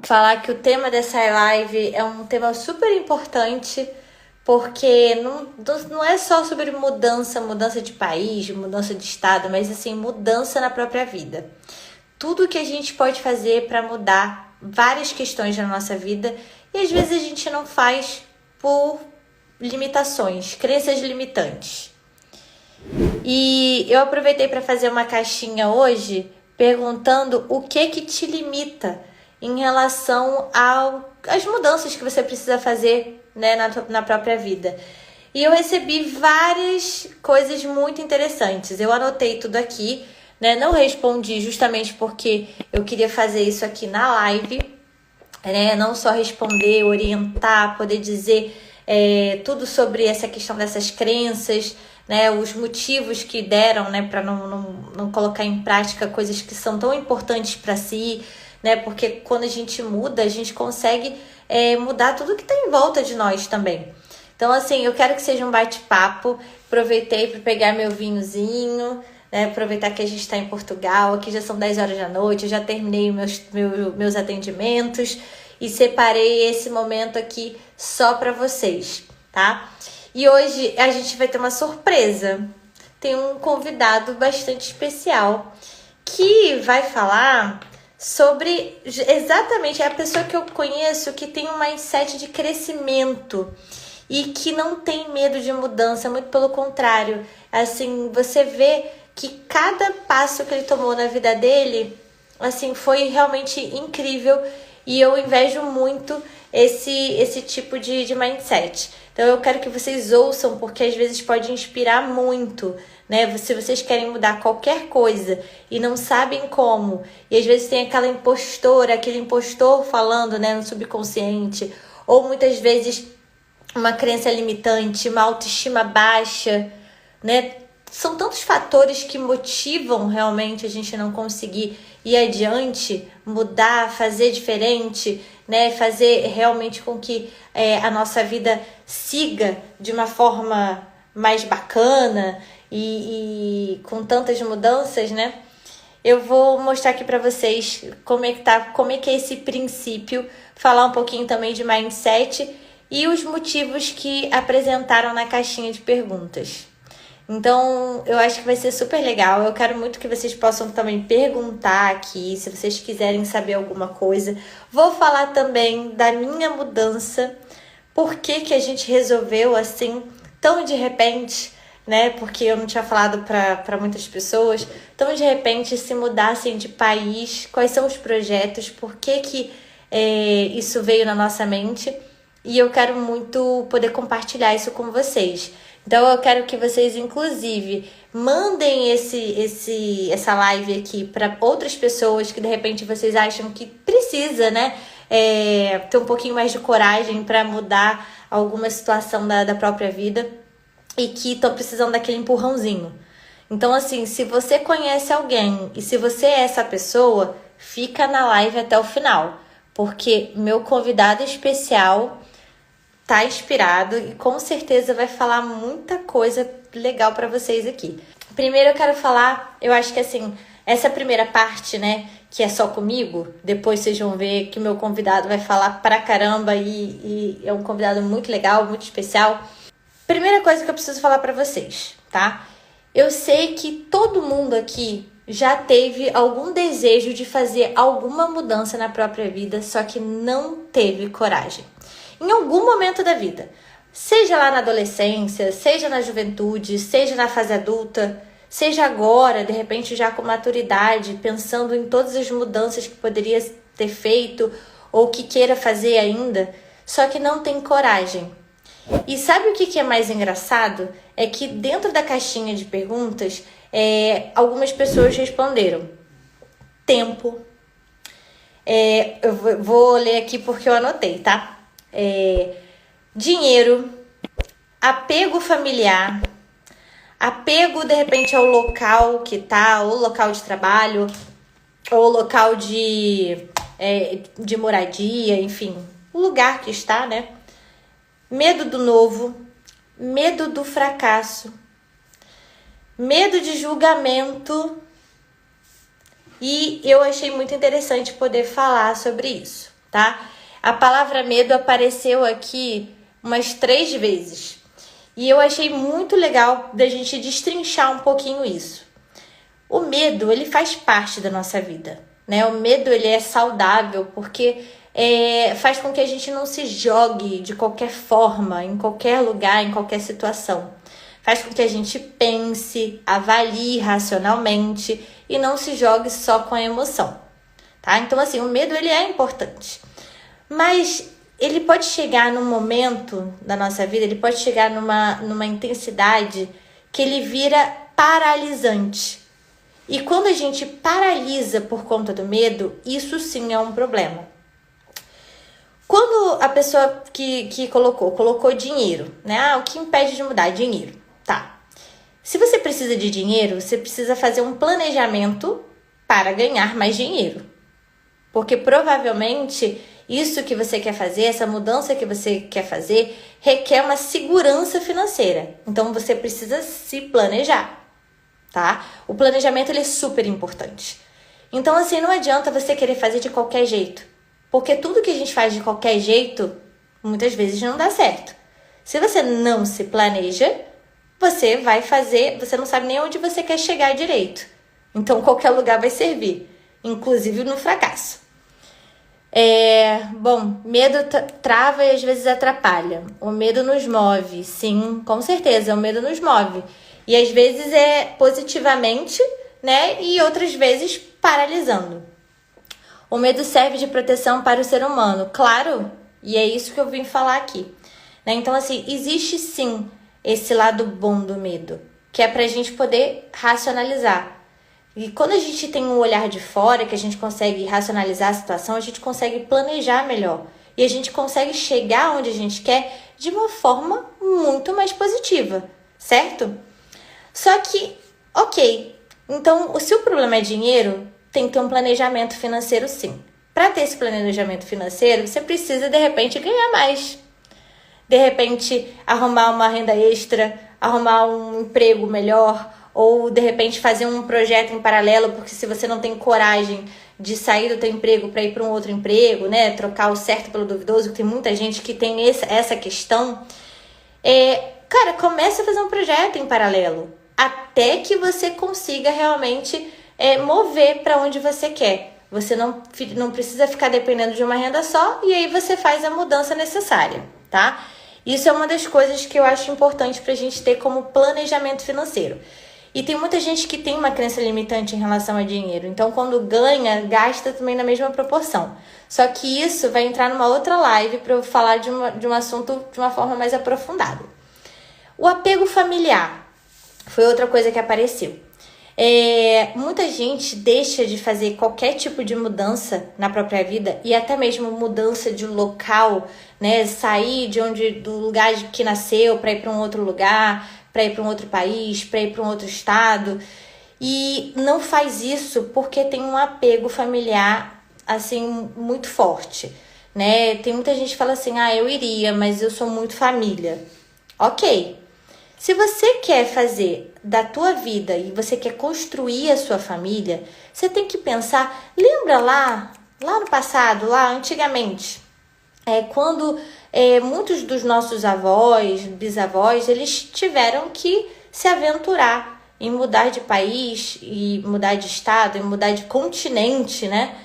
falar que o tema dessa live é um tema super importante, porque não é só sobre mudança de país, mudança de estado, mas assim, mudança na própria vida. Tudo que a gente pode fazer para mudar várias questões na nossa vida e às vezes a gente não faz por limitações, crenças limitantes. E eu aproveitei para fazer uma caixinha hoje perguntando o que te limita em relação às mudanças que você precisa fazer, né, na própria vida. E eu recebi várias coisas muito interessantes. Eu anotei tudo aqui, né? Não respondi justamente porque eu queria fazer isso aqui na live, né? Não só responder, orientar, poder dizer tudo sobre essa questão dessas crenças, né, os motivos que deram, né, para não colocar em prática coisas que são tão importantes para si, né, porque quando a gente muda, a gente consegue mudar tudo que está em volta de nós também. Então, assim, eu quero que seja um bate-papo. Aproveitei para pegar meu vinhozinho, né, aproveitar que a gente está em Portugal, aqui já são 10 horas da noite, eu já terminei meus atendimentos e separei esse momento aqui só para vocês, tá? E hoje a gente vai ter uma surpresa. Tem um convidado bastante especial que vai falar sobre exatamente a pessoa que eu conheço que tem um mindset de crescimento e que não tem medo de mudança, muito pelo contrário. Assim, você vê que cada passo que ele tomou na vida dele, assim, foi realmente incrível e eu invejo muito esse tipo de mindset. Então eu quero que vocês ouçam, porque às vezes pode inspirar muito, né? Se vocês querem mudar qualquer coisa e não sabem como, e às vezes tem aquele impostor falando, né, no subconsciente, ou muitas vezes uma crença limitante, uma autoestima baixa, né? São tantos fatores que motivam realmente a gente não conseguir ir adiante, mudar, fazer diferente, né? Fazer realmente com que a nossa vida siga de uma forma mais bacana e com tantas mudanças, né? Eu vou mostrar aqui para vocês como é que é esse princípio, falar um pouquinho também de mindset e os motivos que apresentaram na caixinha de perguntas. Então, eu acho que vai ser super legal. Eu quero muito que vocês possam também perguntar aqui, se vocês quiserem saber alguma coisa. Vou falar também da minha mudança, por que a gente resolveu assim, tão de repente, né? Porque eu não tinha falado para muitas pessoas, tão de repente se mudassem de país, quais são os projetos, por que isso veio na nossa mente. E eu quero muito poder compartilhar isso com vocês. Então eu quero que vocês, inclusive, mandem essa live aqui para outras pessoas que de repente vocês acham que precisa, né? Ter um pouquinho mais de coragem para mudar alguma situação da própria vida e que estão precisando daquele empurrãozinho. Então, assim, se você conhece alguém e se você é essa pessoa, fica na live até o final, porque meu convidado especial tá inspirado e com certeza vai falar muita coisa legal para vocês aqui. Primeiro eu quero falar, eu acho que assim, essa primeira parte, né, que é só comigo, depois vocês vão ver que meu convidado vai falar pra caramba e é um convidado muito legal, muito especial. Primeira coisa que eu preciso falar pra vocês, tá? Eu sei que todo mundo aqui já teve algum desejo de fazer alguma mudança na própria vida, só que não teve coragem. Em algum momento da vida, seja lá na adolescência, seja na juventude, seja na fase adulta, seja agora, de repente já com maturidade, pensando em todas as mudanças que poderia ter feito ou que queira fazer ainda, só que não tem coragem. E sabe o que é mais engraçado? É que dentro da caixinha de perguntas, algumas pessoas responderam tempo. Eu vou ler aqui porque eu anotei, tá? Dinheiro, apego familiar, apego de repente ao local que tá, ou local de trabalho, ou local de moradia, enfim, o lugar que está, né? Medo do novo, medo do fracasso, medo de julgamento. E eu achei muito interessante poder falar sobre isso, tá? A palavra medo apareceu aqui umas 3 vezes. E eu achei muito legal da gente destrinchar um pouquinho isso. O medo, ele faz parte da nossa vida, né? O medo, ele é saudável porque faz com que a gente não se jogue de qualquer forma, em qualquer lugar, em qualquer situação. Faz com que a gente pense, avalie racionalmente e não se jogue só com a emoção, tá? Então, assim, o medo, ele é importante. Mas ele pode chegar num momento da nossa vida, ele pode chegar numa intensidade que ele vira paralisante. E quando a gente paralisa por conta do medo, isso sim é um problema. Quando a pessoa que colocou dinheiro, né? O que impede de mudar? Dinheiro. Tá. Se você precisa de dinheiro, você precisa fazer um planejamento para ganhar mais dinheiro. Porque provavelmente isso que você quer fazer, essa mudança que você quer fazer, requer uma segurança financeira. Então você precisa se planejar, tá? O planejamento, ele é super importante. Então, assim, não adianta você querer fazer de qualquer jeito. Porque tudo que a gente faz de qualquer jeito, muitas vezes não dá certo. Se você não se planeja, você vai fazer, você não sabe nem onde você quer chegar direito. Então, qualquer lugar vai servir, inclusive no fracasso. Bom, medo trava e às vezes atrapalha. O medo nos move, sim, com certeza, o medo nos move. E às vezes é positivamente, né? E outras vezes paralisando. O medo serve de proteção para o ser humano, claro, e é isso que eu vim falar aqui, né? Então, assim, existe sim esse lado bom do medo, que é pra gente poder racionalizar. E quando a gente tem um olhar de fora, que a gente consegue racionalizar a situação, a gente consegue planejar melhor. E a gente consegue chegar onde a gente quer de uma forma muito mais positiva, certo? Só que, ok, então se o problema é dinheiro, tem que ter um planejamento financeiro sim. Para ter esse planejamento financeiro, você precisa, de repente, ganhar mais. De repente, arrumar uma renda extra, arrumar um emprego melhor, ou de repente fazer um projeto em paralelo, porque se você não tem coragem de sair do teu emprego para ir para um outro emprego, né, trocar o certo pelo duvidoso, que tem muita gente que tem essa questão, cara, comece a fazer um projeto em paralelo, até que você consiga realmente mover para onde você quer. Você não precisa ficar dependendo de uma renda só, e aí você faz a mudança necessária, tá? Isso é uma das coisas que eu acho importante para a gente ter como planejamento financeiro. E tem muita gente que tem uma crença limitante em relação a dinheiro. Então, quando ganha, gasta também na mesma proporção. Só que isso vai entrar numa outra live para eu falar de um assunto de uma forma mais aprofundada. O apego familiar foi outra coisa que apareceu. Muita gente deixa de fazer qualquer tipo de mudança na própria vida e até mesmo mudança de local, né? Sair do lugar que nasceu para ir para um outro lugar, para ir para um outro país, para ir para um outro estado, e não faz isso porque tem um apego familiar assim muito forte, né? Tem muita gente que fala assim: eu iria, mas eu sou muito família. Ok. Se você quer fazer da tua vida e você quer construir a sua família, você tem que pensar, lembra lá no passado, lá antigamente, quando muitos dos nossos avós, bisavós, eles tiveram que se aventurar em mudar de país, e mudar de estado, e mudar de continente, né?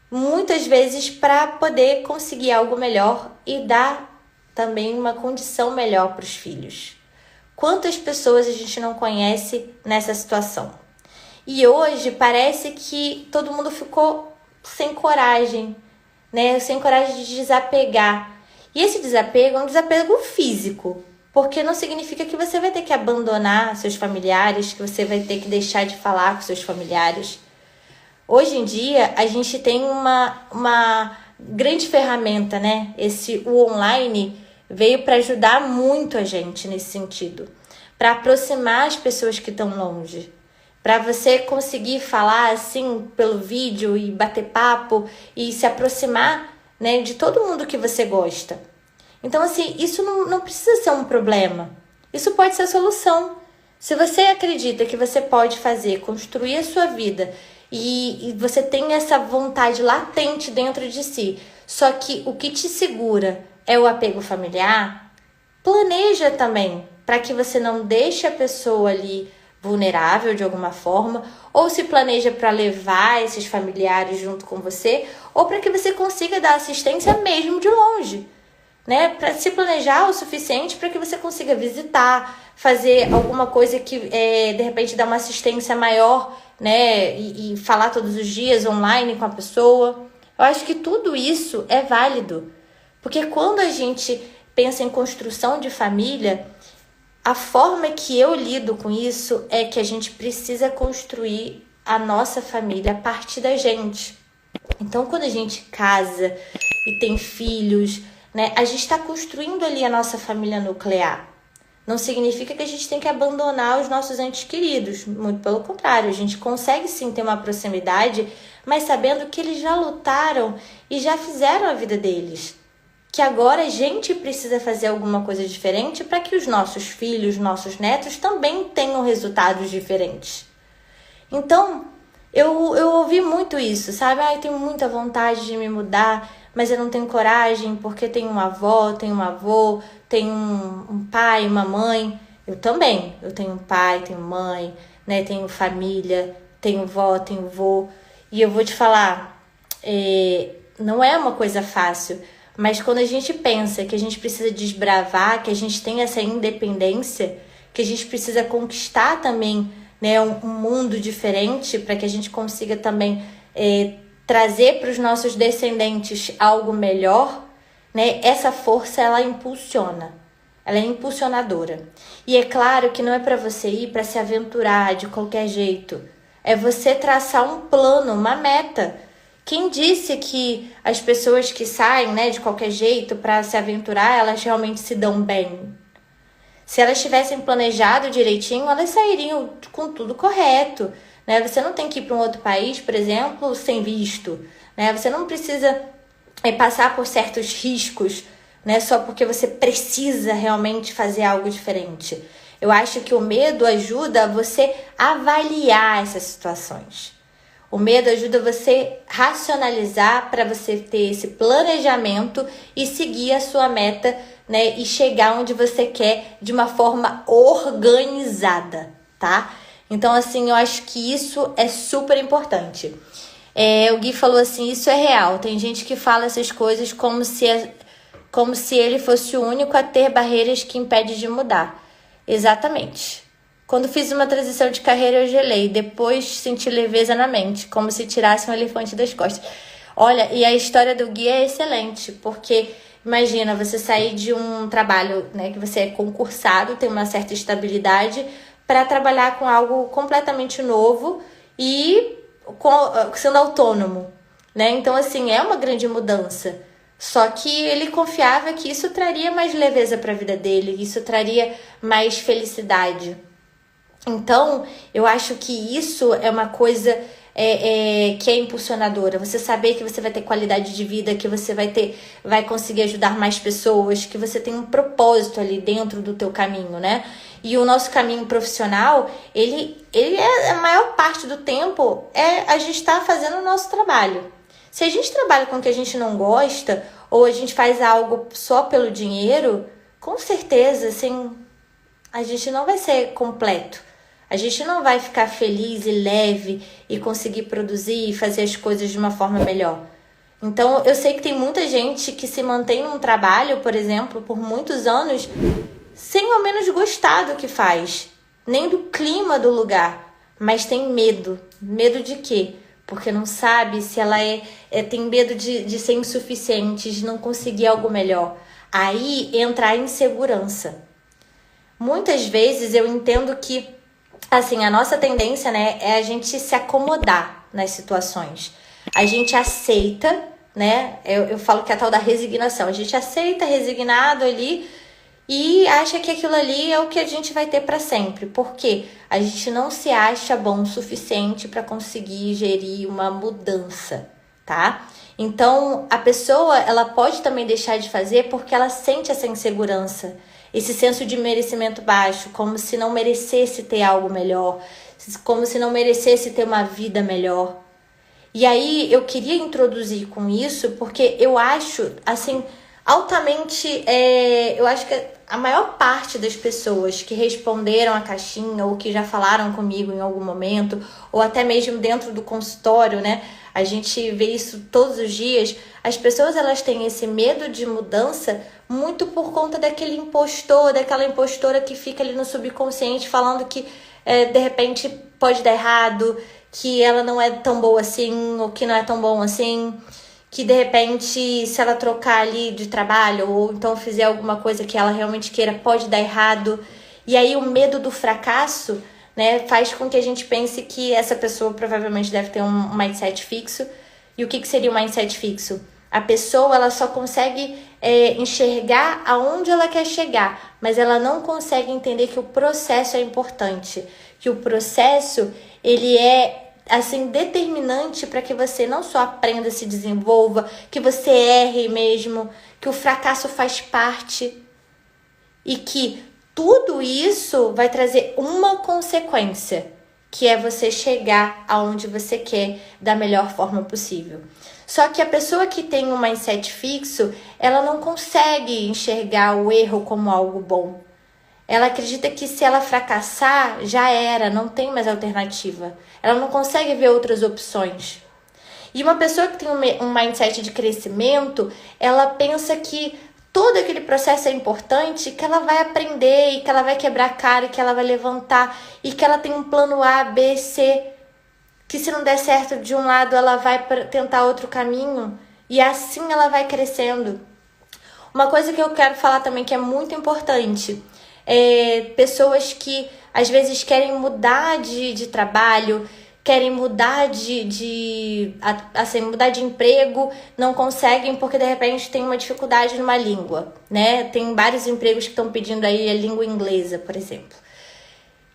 Muitas vezes para poder conseguir algo melhor e dar também uma condição melhor para os filhos. Quantas pessoas a gente não conhece nessa situação? E hoje parece que todo mundo ficou sem coragem, né? Sem coragem de desapegar. E esse desapego é um desapego físico, porque não significa que você vai ter que abandonar seus familiares, que você vai ter que deixar de falar com seus familiares. Hoje em dia, a gente tem uma grande ferramenta, né? O online veio para ajudar muito a gente nesse sentido, para aproximar as pessoas que estão longe, para você conseguir falar assim pelo vídeo e bater papo e se aproximar, né, de todo mundo que você gosta. Então, assim, isso não precisa ser um problema. Isso pode ser a solução. Se você acredita que você pode construir a sua vida e você tem essa vontade latente dentro de si, só que o que te segura é o apego familiar, planeja também, para que você não deixe a pessoa ali vulnerável de alguma forma, ou se planeja para levar esses familiares junto com você, ou para que você consiga dar assistência mesmo de longe, né? Para se planejar o suficiente para que você consiga visitar, fazer alguma coisa que de repente dá uma assistência maior, né? E falar todos os dias online com a pessoa. Eu acho que tudo isso é válido, porque quando a gente pensa em construção de família, a forma que eu lido com isso é que a gente precisa construir a nossa família a partir da gente. Então, quando a gente casa e tem filhos, né, a gente está construindo ali a nossa família nuclear. Não significa que a gente tem que abandonar os nossos entes queridos. Muito pelo contrário, a gente consegue sim ter uma proximidade, mas sabendo que eles já lutaram e já fizeram a vida deles. Que agora a gente precisa fazer alguma coisa diferente para que os nossos filhos, nossos netos também tenham resultados diferentes. Então, eu ouvi muito isso, sabe? Eu tenho muita vontade de me mudar, mas eu não tenho coragem porque tenho uma avó, tenho um avô, tenho um pai, uma mãe. Eu também. Eu tenho um pai, tenho mãe, né? Tenho família, tenho vó, tenho vô. E eu vou te falar, não é uma coisa fácil. Mas quando a gente pensa que a gente precisa desbravar, que a gente tem essa independência, que a gente precisa conquistar também, né, um mundo diferente para que a gente consiga também trazer para os nossos descendentes algo melhor, né, essa força ela impulsiona, ela é impulsionadora. E é claro que não é para você ir para se aventurar de qualquer jeito, é você traçar um plano, uma meta. Quem disse que as pessoas que saem, né, de qualquer jeito para se aventurar, elas realmente se dão bem? Se elas tivessem planejado direitinho, elas sairiam com tudo correto, né? Você não tem que ir para um outro país, por exemplo, sem visto, né? Você não precisa passar por certos riscos, né, só porque você precisa realmente fazer algo diferente. Eu acho que o medo ajuda você a avaliar essas situações. O medo ajuda você a racionalizar para você ter esse planejamento e seguir a sua meta, né? E chegar onde você quer de uma forma organizada, tá? Então, assim, eu acho que isso é super importante. O Gui falou assim, isso é real. Tem gente que fala essas coisas como se ele fosse o único a ter barreiras que impedem de mudar. Exatamente. Quando fiz uma transição de carreira, eu gelei. Depois senti leveza na mente, como se tirasse um elefante das costas. Olha, e a história do Gui é excelente, porque imagina você sair de um trabalho, né, que você é concursado, tem uma certa estabilidade, para trabalhar com algo completamente novo e sendo autônomo, né? Então, assim, é uma grande mudança. Só que ele confiava que isso traria mais leveza para a vida dele, isso traria mais felicidade. Então, eu acho que isso é uma coisa que é impulsionadora. Você saber que você vai ter qualidade de vida, que você vai conseguir ajudar mais pessoas, que você tem um propósito ali dentro do teu caminho, né? E o nosso caminho profissional, ele é a maior parte do tempo a gente estar fazendo o nosso trabalho. Se a gente trabalha com o que a gente não gosta, ou a gente faz algo só pelo dinheiro, com certeza, assim, a gente não vai ser completo. A gente não vai ficar feliz e leve e conseguir produzir e fazer as coisas de uma forma melhor. Então, eu sei que tem muita gente que se mantém num trabalho, por exemplo, por muitos anos, sem ao menos gostar do que faz, nem do clima do lugar, mas tem medo. Medo de quê? Porque não sabe se ela tem medo de ser insuficiente, de não conseguir algo melhor. Aí entra a insegurança. Muitas vezes eu entendo que, assim, a nossa tendência, né, é a gente se acomodar nas situações. A gente aceita, né, eu falo que é a tal da resignação. A gente aceita resignado ali e acha que aquilo ali é o que a gente vai ter para sempre. Por quê? A gente não se acha bom o suficiente para conseguir gerir uma mudança, tá? Então, a pessoa, ela pode também deixar de fazer porque ela sente essa insegurança, esse senso de merecimento baixo, como se não merecesse ter algo melhor, como se não merecesse ter uma vida melhor. E aí eu queria introduzir com isso, porque eu acho, assim, altamente, eu acho que a maior parte das pessoas que responderam a caixinha ou que já falaram comigo em algum momento, ou até mesmo dentro do consultório, né? A gente vê isso todos os dias. As pessoas, elas têm esse medo de mudança muito por conta daquele impostor, daquela impostora que fica ali no subconsciente falando que de repente pode dar errado, que ela não é tão boa assim, ou que não é tão bom assim, que de repente se ela trocar ali de trabalho ou então fizer alguma coisa que ela realmente queira, pode dar errado. E aí o medo do fracasso, né, faz com que a gente pense que essa pessoa provavelmente deve ter um mindset fixo. E o que seria um mindset fixo? A pessoa, ela só consegue enxergar aonde ela quer chegar, mas ela não consegue entender que o processo é importante, que o processo, ele é assim determinante para que você não só aprenda, se desenvolva, que você erre mesmo, que o fracasso faz parte e que tudo isso vai trazer uma consequência, que é você chegar aonde você quer da melhor forma possível. Só que a pessoa que tem um mindset fixo, ela não consegue enxergar o erro como algo bom. Ela acredita que se ela fracassar, já era, não tem mais alternativa. Ela não consegue ver outras opções. E uma pessoa que tem um mindset de crescimento, ela pensa que todo aquele processo é importante, que ela vai aprender, e que ela vai quebrar a cara, e que ela vai levantar, e que ela tem um plano A, B, C, que se não der certo de um lado, ela vai tentar outro caminho, e assim ela vai crescendo. Uma coisa que eu quero falar também que é muito importante, pessoas que às vezes querem mudar de trabalho, querem mudar mudar de emprego, não conseguem porque de repente tem uma dificuldade numa língua, né? Tem vários empregos que estão pedindo aí a língua inglesa, por exemplo.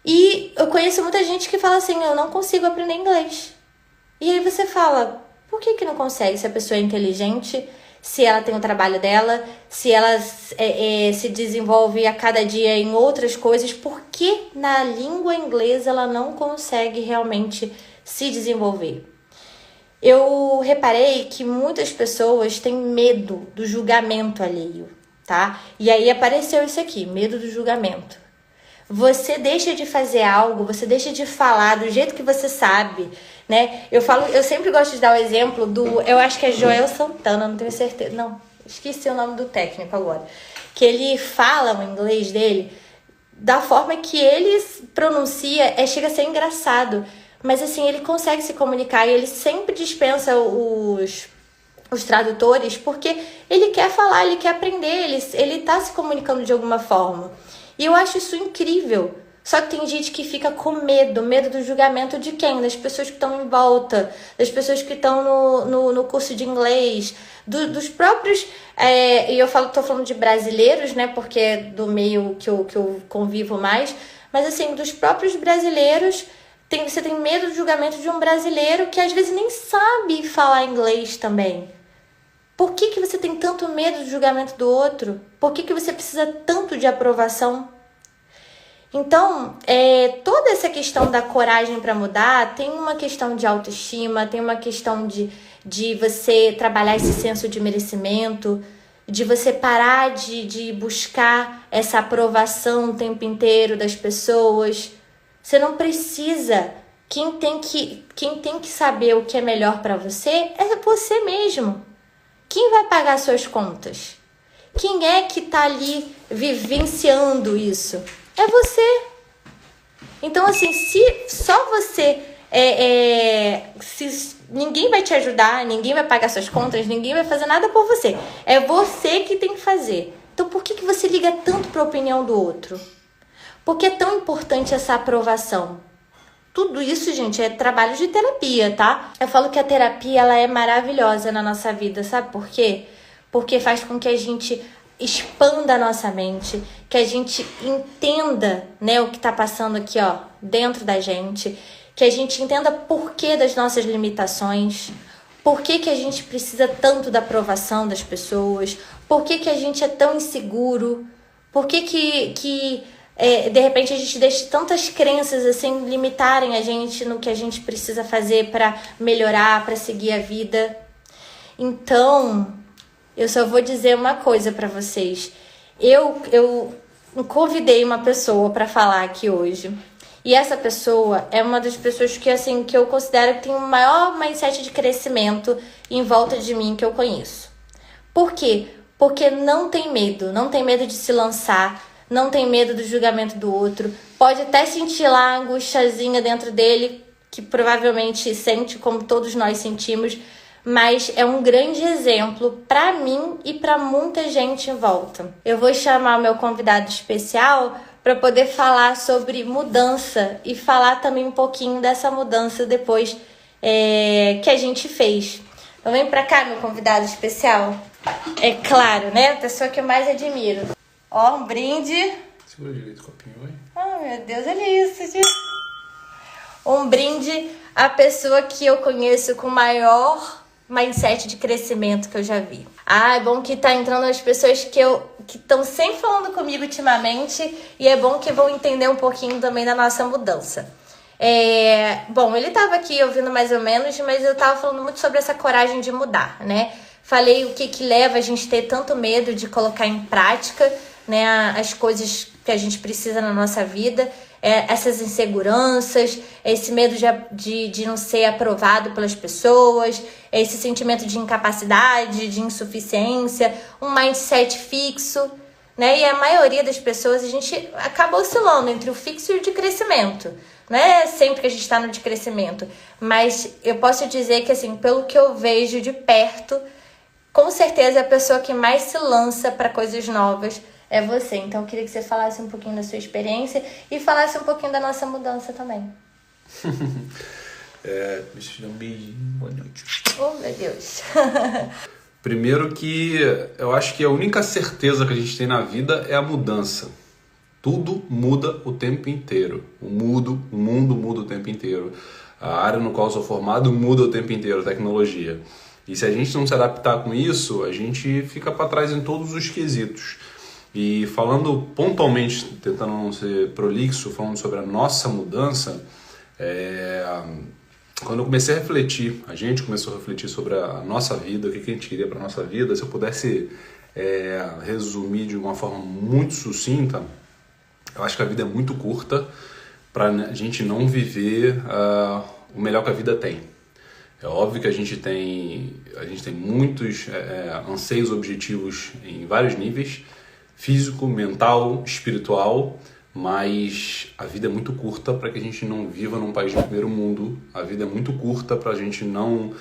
E eu conheço muita gente que fala assim, eu não consigo aprender inglês. E aí você fala, por que não consegue? Se a pessoa é inteligente, se ela tem o trabalho dela, se ela se desenvolve a cada dia em outras coisas, por que na língua inglesa ela não consegue realmente se desenvolver? Eu reparei que muitas pessoas têm medo do julgamento alheio, tá? E aí apareceu isso aqui, medo do julgamento. Você deixa de fazer algo, você deixa de falar do jeito que você sabe, né? Eu sempre gosto de dar o exemplo eu acho que é Joel Santana, não tenho certeza, não, esqueci o nome do técnico agora, que ele fala o inglês dele da forma que ele pronuncia, chega a ser engraçado, mas assim, ele consegue se comunicar e ele sempre dispensa os tradutores porque ele quer falar, ele quer aprender, ele tá se comunicando de alguma forma. E eu acho isso incrível. Só que tem gente que fica com medo do julgamento de quem? Das pessoas que estão em volta, das pessoas que estão no curso de inglês, dos próprios... e tô falando de brasileiros, né? Porque é do meio que eu convivo mais. Mas assim, dos próprios brasileiros, você tem medo do julgamento de um brasileiro que às vezes nem sabe falar inglês também. Por que você tem tanto medo do julgamento do outro? Por que você precisa tanto de aprovação? Então, toda essa questão da coragem para mudar tem uma questão de autoestima, tem uma questão de você trabalhar esse senso de merecimento, de você parar de buscar essa aprovação o tempo inteiro das pessoas. Você não precisa. Quem tem que saber o que é melhor para você é você mesmo. Quem vai pagar suas contas? Quem é que tá ali vivenciando isso? É você. Então, assim, se só você... se ninguém vai te ajudar, ninguém vai pagar suas contas, ninguém vai fazer nada por você. É você que tem que fazer. Então, por que você liga tanto para a opinião do outro? Por que é tão importante essa aprovação? Tudo isso, gente, é trabalho de terapia, tá? Eu falo que a terapia, ela é maravilhosa na nossa vida, sabe por quê? Porque faz com que a gente expanda a nossa mente, que a gente entenda, né, o que tá passando aqui, ó, dentro da gente, que a gente entenda por que das nossas limitações, por que a gente precisa tanto da aprovação das pessoas, por que a gente é tão inseguro, por que de repente a gente deixa tantas crenças assim limitarem a gente no que a gente precisa fazer para melhorar, para seguir a vida. Então, eu só vou dizer uma coisa para vocês. Eu convidei uma pessoa para falar aqui hoje. E essa pessoa é uma das pessoas que, assim, que eu considero que tem o maior mindset de crescimento em volta de mim que eu conheço. Por quê? Porque não tem medo de se lançar, não tem medo do julgamento do outro. Pode até sentir lá a angustiazinha dentro dele, que provavelmente sente como todos nós sentimos, mas é um grande exemplo para mim e para muita gente em volta. Eu vou chamar o meu convidado especial para poder falar sobre mudança e falar também um pouquinho dessa mudança depois que a gente fez. Então vem para cá, meu convidado especial. É claro, né? A pessoa que eu mais admiro. Ó, um brinde. Segura direito o copinho, vai. Oh, meu Deus, olha isso, gente. Um brinde à pessoa que eu conheço com maior mindset de crescimento que eu já vi. É bom que tá entrando as pessoas que estão sempre falando comigo ultimamente, e é bom que vão entender um pouquinho também da nossa mudança. Bom, ele tava aqui ouvindo mais ou menos, mas eu tava falando muito sobre essa coragem de mudar, né? Falei o que leva a gente ter tanto medo de colocar em prática, né, as coisas que a gente precisa na nossa vida, essas inseguranças, esse medo de não ser aprovado pelas pessoas, esse sentimento de incapacidade, de insuficiência, um mindset fixo, né? E a maioria das pessoas, a gente acaba oscilando entre o fixo e o de crescimento. Não é sempre que a gente está no de crescimento, mas eu posso dizer que, assim, pelo que eu vejo de perto, com certeza a pessoa que mais se lança para coisas novas é você. Então eu queria que você falasse um pouquinho da sua experiência e falasse um pouquinho da nossa mudança também. Deixa eu dar um beijinho. Boa noite. Oh, meu Deus. Primeiro que eu acho que a única certeza que a gente tem na vida é a mudança. Tudo muda o tempo inteiro. O mundo muda o tempo inteiro. A área no qual eu sou formado muda o tempo inteiro, a tecnologia. E se a gente não se adaptar com isso, a gente fica para trás em todos os quesitos. E falando pontualmente, tentando não ser prolixo, falando sobre a nossa mudança, quando eu comecei a refletir, a gente começou a refletir sobre a nossa vida, o que a gente queria para a nossa vida, se eu pudesse resumir de uma forma muito sucinta, eu acho que a vida é muito curta para a gente não viver o melhor que a vida tem. É óbvio que a gente tem muitos anseios, objetivos em vários níveis, físico, mental, espiritual, mas a vida é muito curta para que a gente não viva num país de primeiro mundo. A vida é muito curta para a gente não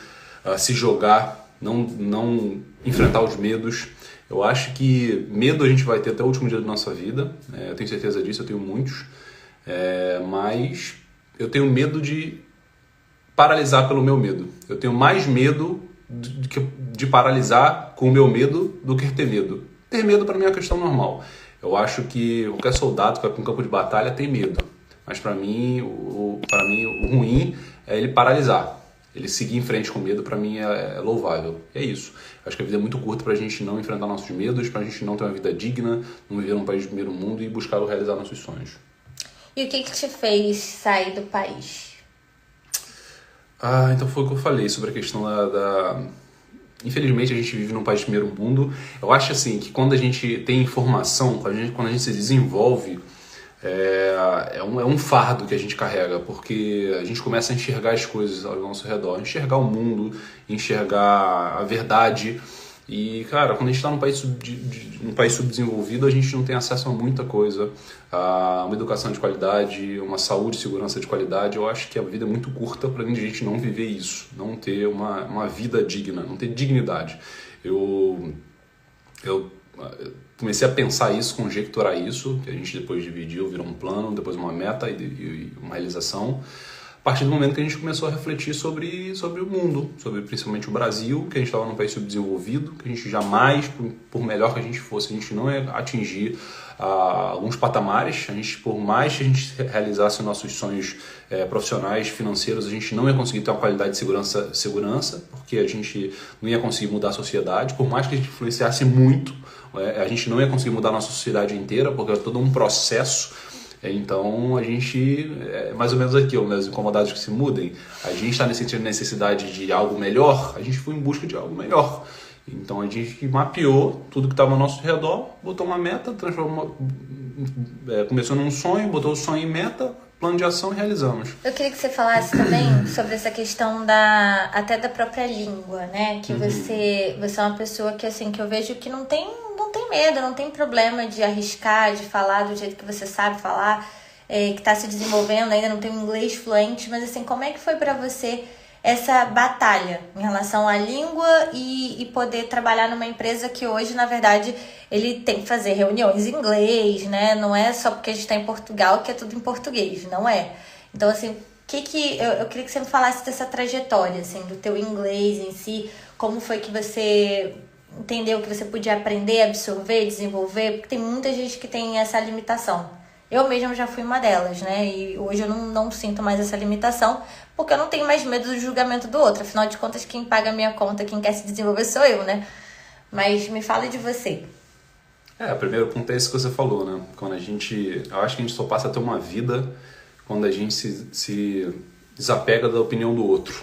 se jogar, não enfrentar os medos. Eu acho que medo a gente vai ter até o último dia da nossa vida, eu tenho certeza disso, eu tenho muitos, mas eu tenho medo de paralisar pelo meu medo. Eu tenho mais medo de paralisar com o meu medo do que ter medo. Ter medo para mim é uma questão normal. Eu acho que qualquer soldado que vai para um campo de batalha tem medo. Mas para mim, o ruim é ele paralisar. Ele seguir em frente com medo, para mim, é louvável. É isso. Eu acho que a vida é muito curta para a gente não enfrentar nossos medos, para a gente não ter uma vida digna, não viver num país de primeiro mundo e buscar realizar nossos sonhos. E o que te fez sair do país? Então foi o que eu falei sobre a questão da... Infelizmente a gente vive num país de primeiro mundo. Eu acho assim que quando a gente tem informação, quando a gente se desenvolve, é um fardo que a gente carrega, porque a gente começa a enxergar as coisas ao nosso redor, enxergar o mundo, enxergar a verdade. E, cara, quando a gente está num país subdesenvolvido, a gente não tem acesso a muita coisa, a uma educação de qualidade, uma saúde e segurança de qualidade. Eu acho que a vida é muito curta para a gente não viver isso, não ter uma vida digna, não ter dignidade. Eu comecei a pensar isso, conjecturar isso, que a gente depois dividiu, virou um plano, depois uma meta e uma realização. A partir do momento que a gente começou a refletir sobre o mundo, sobre principalmente o Brasil, que a gente estava num país subdesenvolvido, que a gente jamais, por melhor que a gente fosse, a gente não ia atingir alguns patamares. Por mais que a gente realizasse nossos sonhos profissionais, financeiros, a gente não ia conseguir ter uma qualidade de segurança, porque a gente não ia conseguir mudar a sociedade. Por mais que a gente influenciasse muito, a gente não ia conseguir mudar a nossa sociedade inteira, porque é todo um processo Então a gente, é mais ou menos aquilo, né? Os incomodados que se mudem, a gente está sentindo necessidade de algo melhor, a gente foi em busca de algo melhor. Então a gente mapeou tudo que estava ao nosso redor, botou uma meta, começou num sonho, botou o sonho em meta, plano de ação e realizamos. Eu queria que você falasse também sobre essa questão até da própria língua, né? Que você é uma pessoa que, assim, que eu vejo que não tem medo, não tem problema de arriscar, de falar do jeito que você sabe falar, que está se desenvolvendo, ainda não tem um inglês fluente, mas, assim, como é que foi para você essa batalha em relação à língua e poder trabalhar numa empresa que hoje, na verdade, ele tem que fazer reuniões em inglês, né? Não é só porque a gente está em Portugal que é tudo em português, não é? Então, assim, eu queria que você me falasse dessa trajetória, assim, do teu inglês em si, como foi que você entendeu que você podia aprender, absorver, desenvolver, porque tem muita gente que tem essa limitação. Eu mesma já fui uma delas, né? E hoje eu não sinto mais essa limitação, porque eu não tenho mais medo do julgamento do outro. Afinal de contas, quem paga a minha conta, quem quer se desenvolver sou eu, né? Mas me fala de você. O primeiro ponto é isso que você falou, né? Eu acho que a gente só passa a ter uma vida quando a gente se desapega da opinião do outro.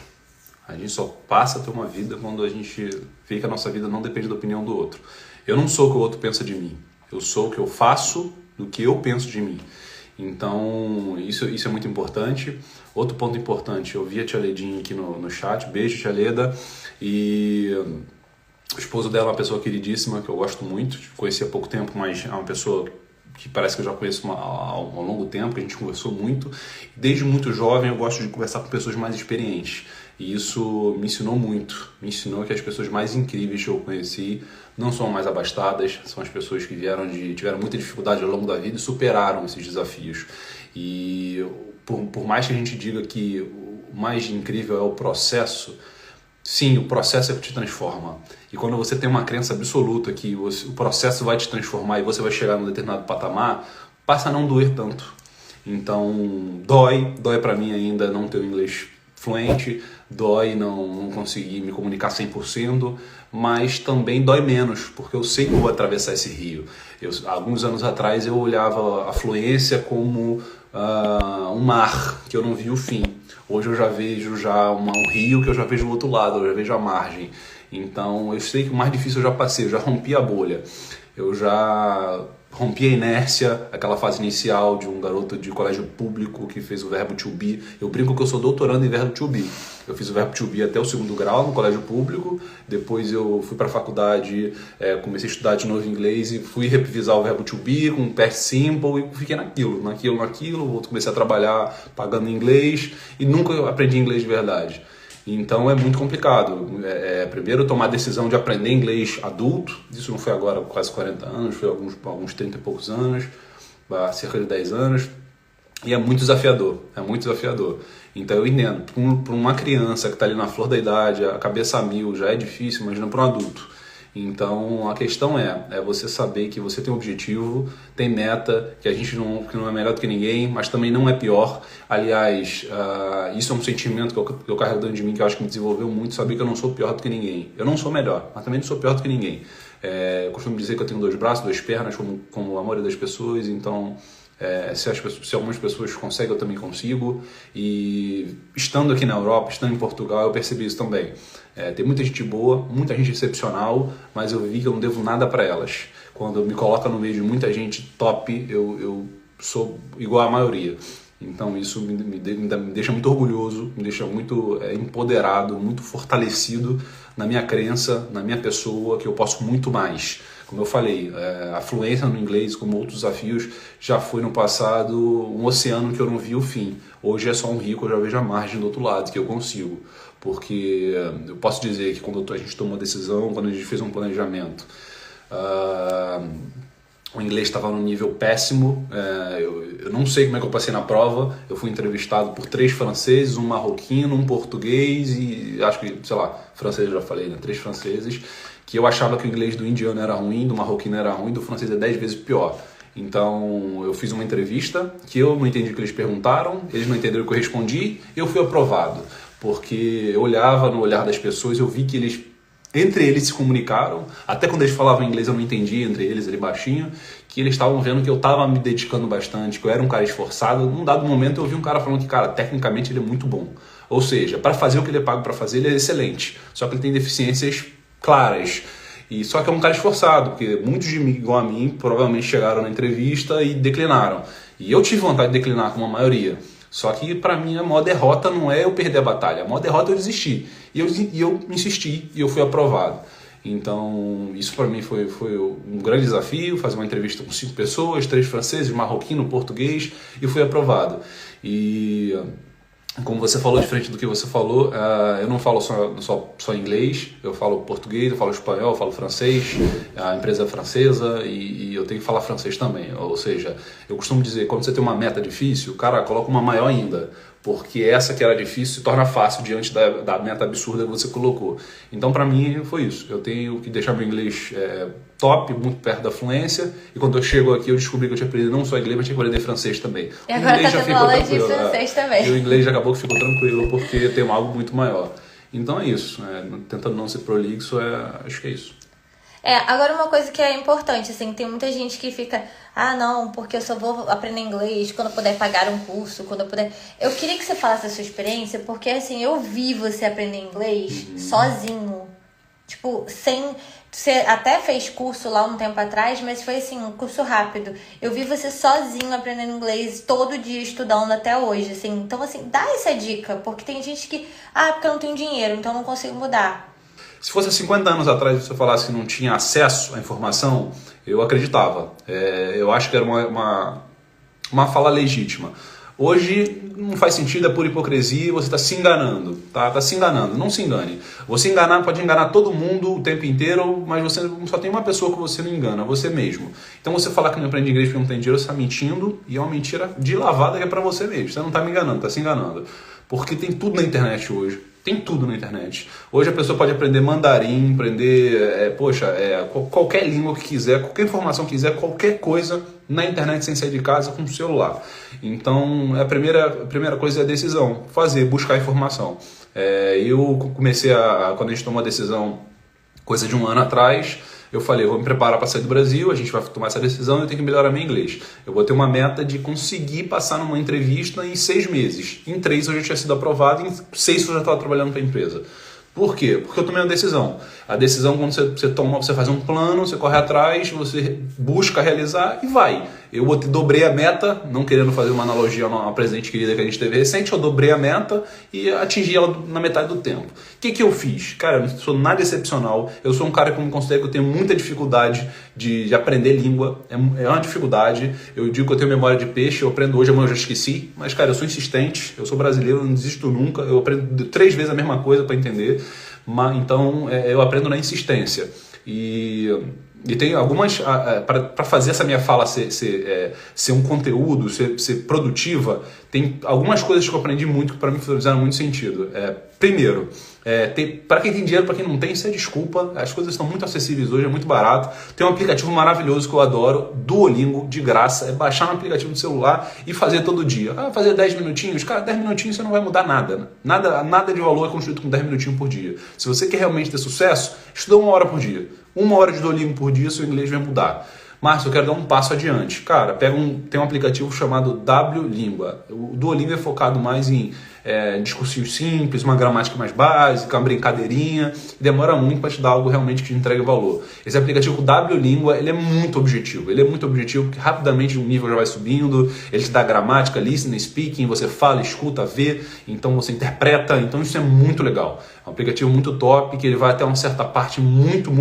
A gente só passa a ter uma vida quando a gente vê que a nossa vida não depende da opinião do outro. Eu não sou o que o outro pensa de mim. Eu sou o que eu faço do que eu penso de mim. Então, isso é muito importante. Outro ponto importante, eu vi a Tia Ledinha aqui no chat. Beijo, Tia Leda. E o esposo dela é uma pessoa queridíssima, que eu gosto muito. Conheci há pouco tempo, mas é uma pessoa que parece que eu já conheço há um longo tempo, que a gente conversou muito. Desde muito jovem eu gosto de conversar com pessoas mais experientes. E isso me ensinou muito. Me ensinou que as pessoas mais incríveis que eu conheci não são mais abastadas, são as pessoas que tiveram muita dificuldade ao longo da vida e superaram esses desafios. E por mais que a gente diga que o mais incrível é o processo, sim, o processo é que te transforma. E quando você tem uma crença absoluta que o processo vai te transformar e você vai chegar num determinado patamar, passa a não doer tanto. Então, dói pra mim ainda não ter o inglês fluente, dói não conseguir me comunicar 100%, mas também dói menos, porque eu sei que eu vou atravessar esse rio. Alguns anos atrás eu olhava a fluência como um mar, que eu não vi o fim. Hoje eu já vejo um rio que eu já vejo o outro lado, eu já vejo a margem. Então eu sei que o mais difícil eu já passei, eu já rompi a bolha. Eu já rompi a inércia, aquela fase inicial de um garoto de colégio público que fez o verbo to be. Eu brinco que eu sou doutorando em verbo to be. Eu fiz o verbo to be até o 2º grau no colégio público, depois eu fui para a faculdade, comecei a estudar de novo inglês e fui revisar o verbo to be com past simple e fiquei naquilo, comecei a trabalhar pagando inglês e nunca aprendi inglês de verdade. Então é muito complicado. Primeiro tomar a decisão de aprender inglês adulto, isso não foi agora quase 40 anos, foi alguns 30 e poucos anos, cerca de 10 anos, e é muito desafiador, Então eu entendo, para uma criança que está ali na flor da idade, a cabeça a mil, já é difícil, imagina para um adulto. Então a questão é você saber que você tem um objetivo, tem meta, que a gente que não é melhor do que ninguém, mas também não é pior. Aliás, isso é um sentimento que eu carrego dentro de mim, que eu acho que me desenvolveu muito, saber que eu não sou pior do que ninguém. Eu não sou melhor, mas também não sou pior do que ninguém. Eu costumo dizer que eu tenho 2 braços, 2 pernas, como a maioria das pessoas, então se algumas pessoas conseguem, eu também consigo. E estando aqui na Europa, estando em Portugal, eu percebi isso também. Tem muita gente boa, muita gente excepcional, mas eu vi que eu não devo nada para elas. Quando me coloca no meio de muita gente top, eu sou igual à maioria. Então isso me deixa muito orgulhoso, me deixa muito empoderado, muito fortalecido na minha crença, na minha pessoa, que eu posso muito mais. Como eu falei, a fluência no inglês, como outros desafios, já foi no passado um oceano que eu não vi o fim. Hoje é só um rio que eu já vejo a margem do outro lado, que eu consigo. Porque eu posso dizer que quando a gente tomou uma decisão, quando a gente fez um planejamento, o inglês estava num nível péssimo, eu não sei como é que eu passei na prova. Eu fui entrevistado por 3 franceses, um marroquino, um português e acho que, francês eu já falei, né? 3 franceses, que eu achava que o inglês do indiano era ruim, do marroquino era ruim, do francês é 10 vezes pior. Então eu fiz uma entrevista que eu não entendi o que eles perguntaram, eles não entenderam o que eu respondi, eu fui aprovado. Porque eu olhava no olhar das pessoas, eu vi que eles entre eles se comunicaram, até quando eles falavam inglês eu não entendia, entre eles, ele baixinho, que eles estavam vendo que eu estava me dedicando bastante, que eu era um cara esforçado. Num dado momento eu ouvi um cara falando que, cara, tecnicamente ele é muito bom. Ou seja, para fazer o que ele é pago para fazer, ele é excelente. Só que ele tem deficiências claras. E só que é um cara esforçado, porque muitos de mim, igual a mim, provavelmente chegaram na entrevista e declinaram. E eu tive vontade de declinar com a maioria. Só que para mim a maior derrota não é eu perder a batalha, a maior derrota é eu desistir. E eu insisti e eu fui aprovado. Então isso para mim foi um grande desafio, fazer uma entrevista com 5 pessoas, 3 franceses, marroquino, português, e fui aprovado. E como você falou, diferente do que você falou, eu não falo só inglês, eu falo português, eu falo espanhol, eu falo francês, a empresa é francesa e eu tenho que falar francês também. Ou seja, eu costumo dizer, quando você tem uma meta difícil, cara, coloca uma maior ainda, porque essa que era difícil se torna fácil diante da meta absurda que você colocou. Então, para mim, foi isso. Eu tenho que deixar meu inglês top, muito perto da fluência, e quando eu chego aqui eu descobri que eu tinha aprendido não só inglês, mas tinha que aprender francês também. E agora tá tendo aula de francês também. E o inglês já acabou que ficou tranquilo, porque tem algo muito maior. Então é isso, tentando não ser prolixo, acho que é isso. Agora uma coisa que é importante, assim, tem muita gente que fica, não, porque eu só vou aprender inglês quando eu puder pagar um curso, quando eu puder... Eu queria que você falasse a sua experiência, porque, assim, eu vi você aprender inglês sozinho, tipo, sem... Você até fez curso lá um tempo atrás, mas foi, assim, um curso rápido. Eu vi você sozinho aprendendo inglês, todo dia estudando até hoje, assim. Então, assim, dá essa dica, porque tem gente que, porque eu não tenho dinheiro, então eu não consigo mudar. Se fosse há 50 anos atrás você falasse que não tinha acesso à informação, eu acreditava. Eu acho que era uma fala legítima. Hoje não faz sentido, é pura hipocrisia, você está se enganando, tá se enganando, não se engane. Você pode enganar todo mundo o tempo inteiro, mas você só tem uma pessoa que você não engana, você mesmo. Então você falar que não aprende inglês porque não tem dinheiro, você está mentindo, e é uma mentira de lavada que é para você mesmo. Você não está me enganando, está se enganando. Porque tem tudo na internet hoje. Tem tudo na internet. Hoje a pessoa pode aprender mandarim, aprender, qualquer língua que quiser, qualquer informação que quiser, qualquer coisa na internet sem sair de casa com o celular. Então, a primeira coisa é a decisão, buscar informação. Eu comecei quando a gente tomou a decisão, coisa de 1 ano atrás, eu falei, eu vou me preparar para sair do Brasil, a gente vai tomar essa decisão, eu tenho que melhorar meu inglês. Eu vou ter uma meta de conseguir passar numa entrevista em 6 meses. Em 3 eu já tinha sido aprovado, em 6 eu já estava trabalhando para a empresa. Por quê? Porque eu tomei uma decisão. A decisão, quando você faz um plano, você corre atrás, você busca realizar e vai. Eu dobrei a meta, não querendo fazer uma analogia a uma presente querida que a gente teve recente, eu dobrei a meta e atingi ela na metade do tempo. O que eu fiz? Cara, eu não sou nada excepcional, eu sou um cara que eu me considero que eu tenho muita dificuldade de aprender língua, é uma dificuldade, eu digo que eu tenho memória de peixe, eu aprendo hoje, amanhã eu já esqueci, mas cara, eu sou insistente, eu sou brasileiro, eu não desisto nunca, eu aprendo 3 vezes a mesma coisa para entender, então eu aprendo na insistência. E tem algumas, para fazer essa minha fala ser um conteúdo, ser produtiva, tem algumas coisas que eu aprendi muito que para mim fizeram muito sentido. Primeiro, para quem tem dinheiro, para quem não tem, isso é desculpa, as coisas estão muito acessíveis hoje, é muito barato. Tem um aplicativo maravilhoso que eu adoro, Duolingo, de graça, é baixar um aplicativo no celular e fazer todo dia. Fazer 10 minutinhos, cara, 10 minutinhos você não vai mudar nada, né? Nada de valor é construído com 10 minutinhos por dia. Se você quer realmente ter sucesso, estuda 1 hora por dia. 1 hora de Duolingo por dia, seu inglês vai mudar. Márcio, eu quero dar um passo adiante. Cara, tem um aplicativo chamado Wlingua. O Duolingo é focado mais em discursinhos simples, uma gramática mais básica, uma brincadeirinha. Demora muito para te dar algo realmente que te entregue valor. Esse aplicativo Wlingua, ele é muito objetivo. Ele é muito objetivo porque rapidamente o nível já vai subindo. Ele te dá gramática, listening, speaking, você fala, escuta, vê, então você interpreta. Então isso é muito legal. É um aplicativo muito top, que ele vai até uma certa parte muito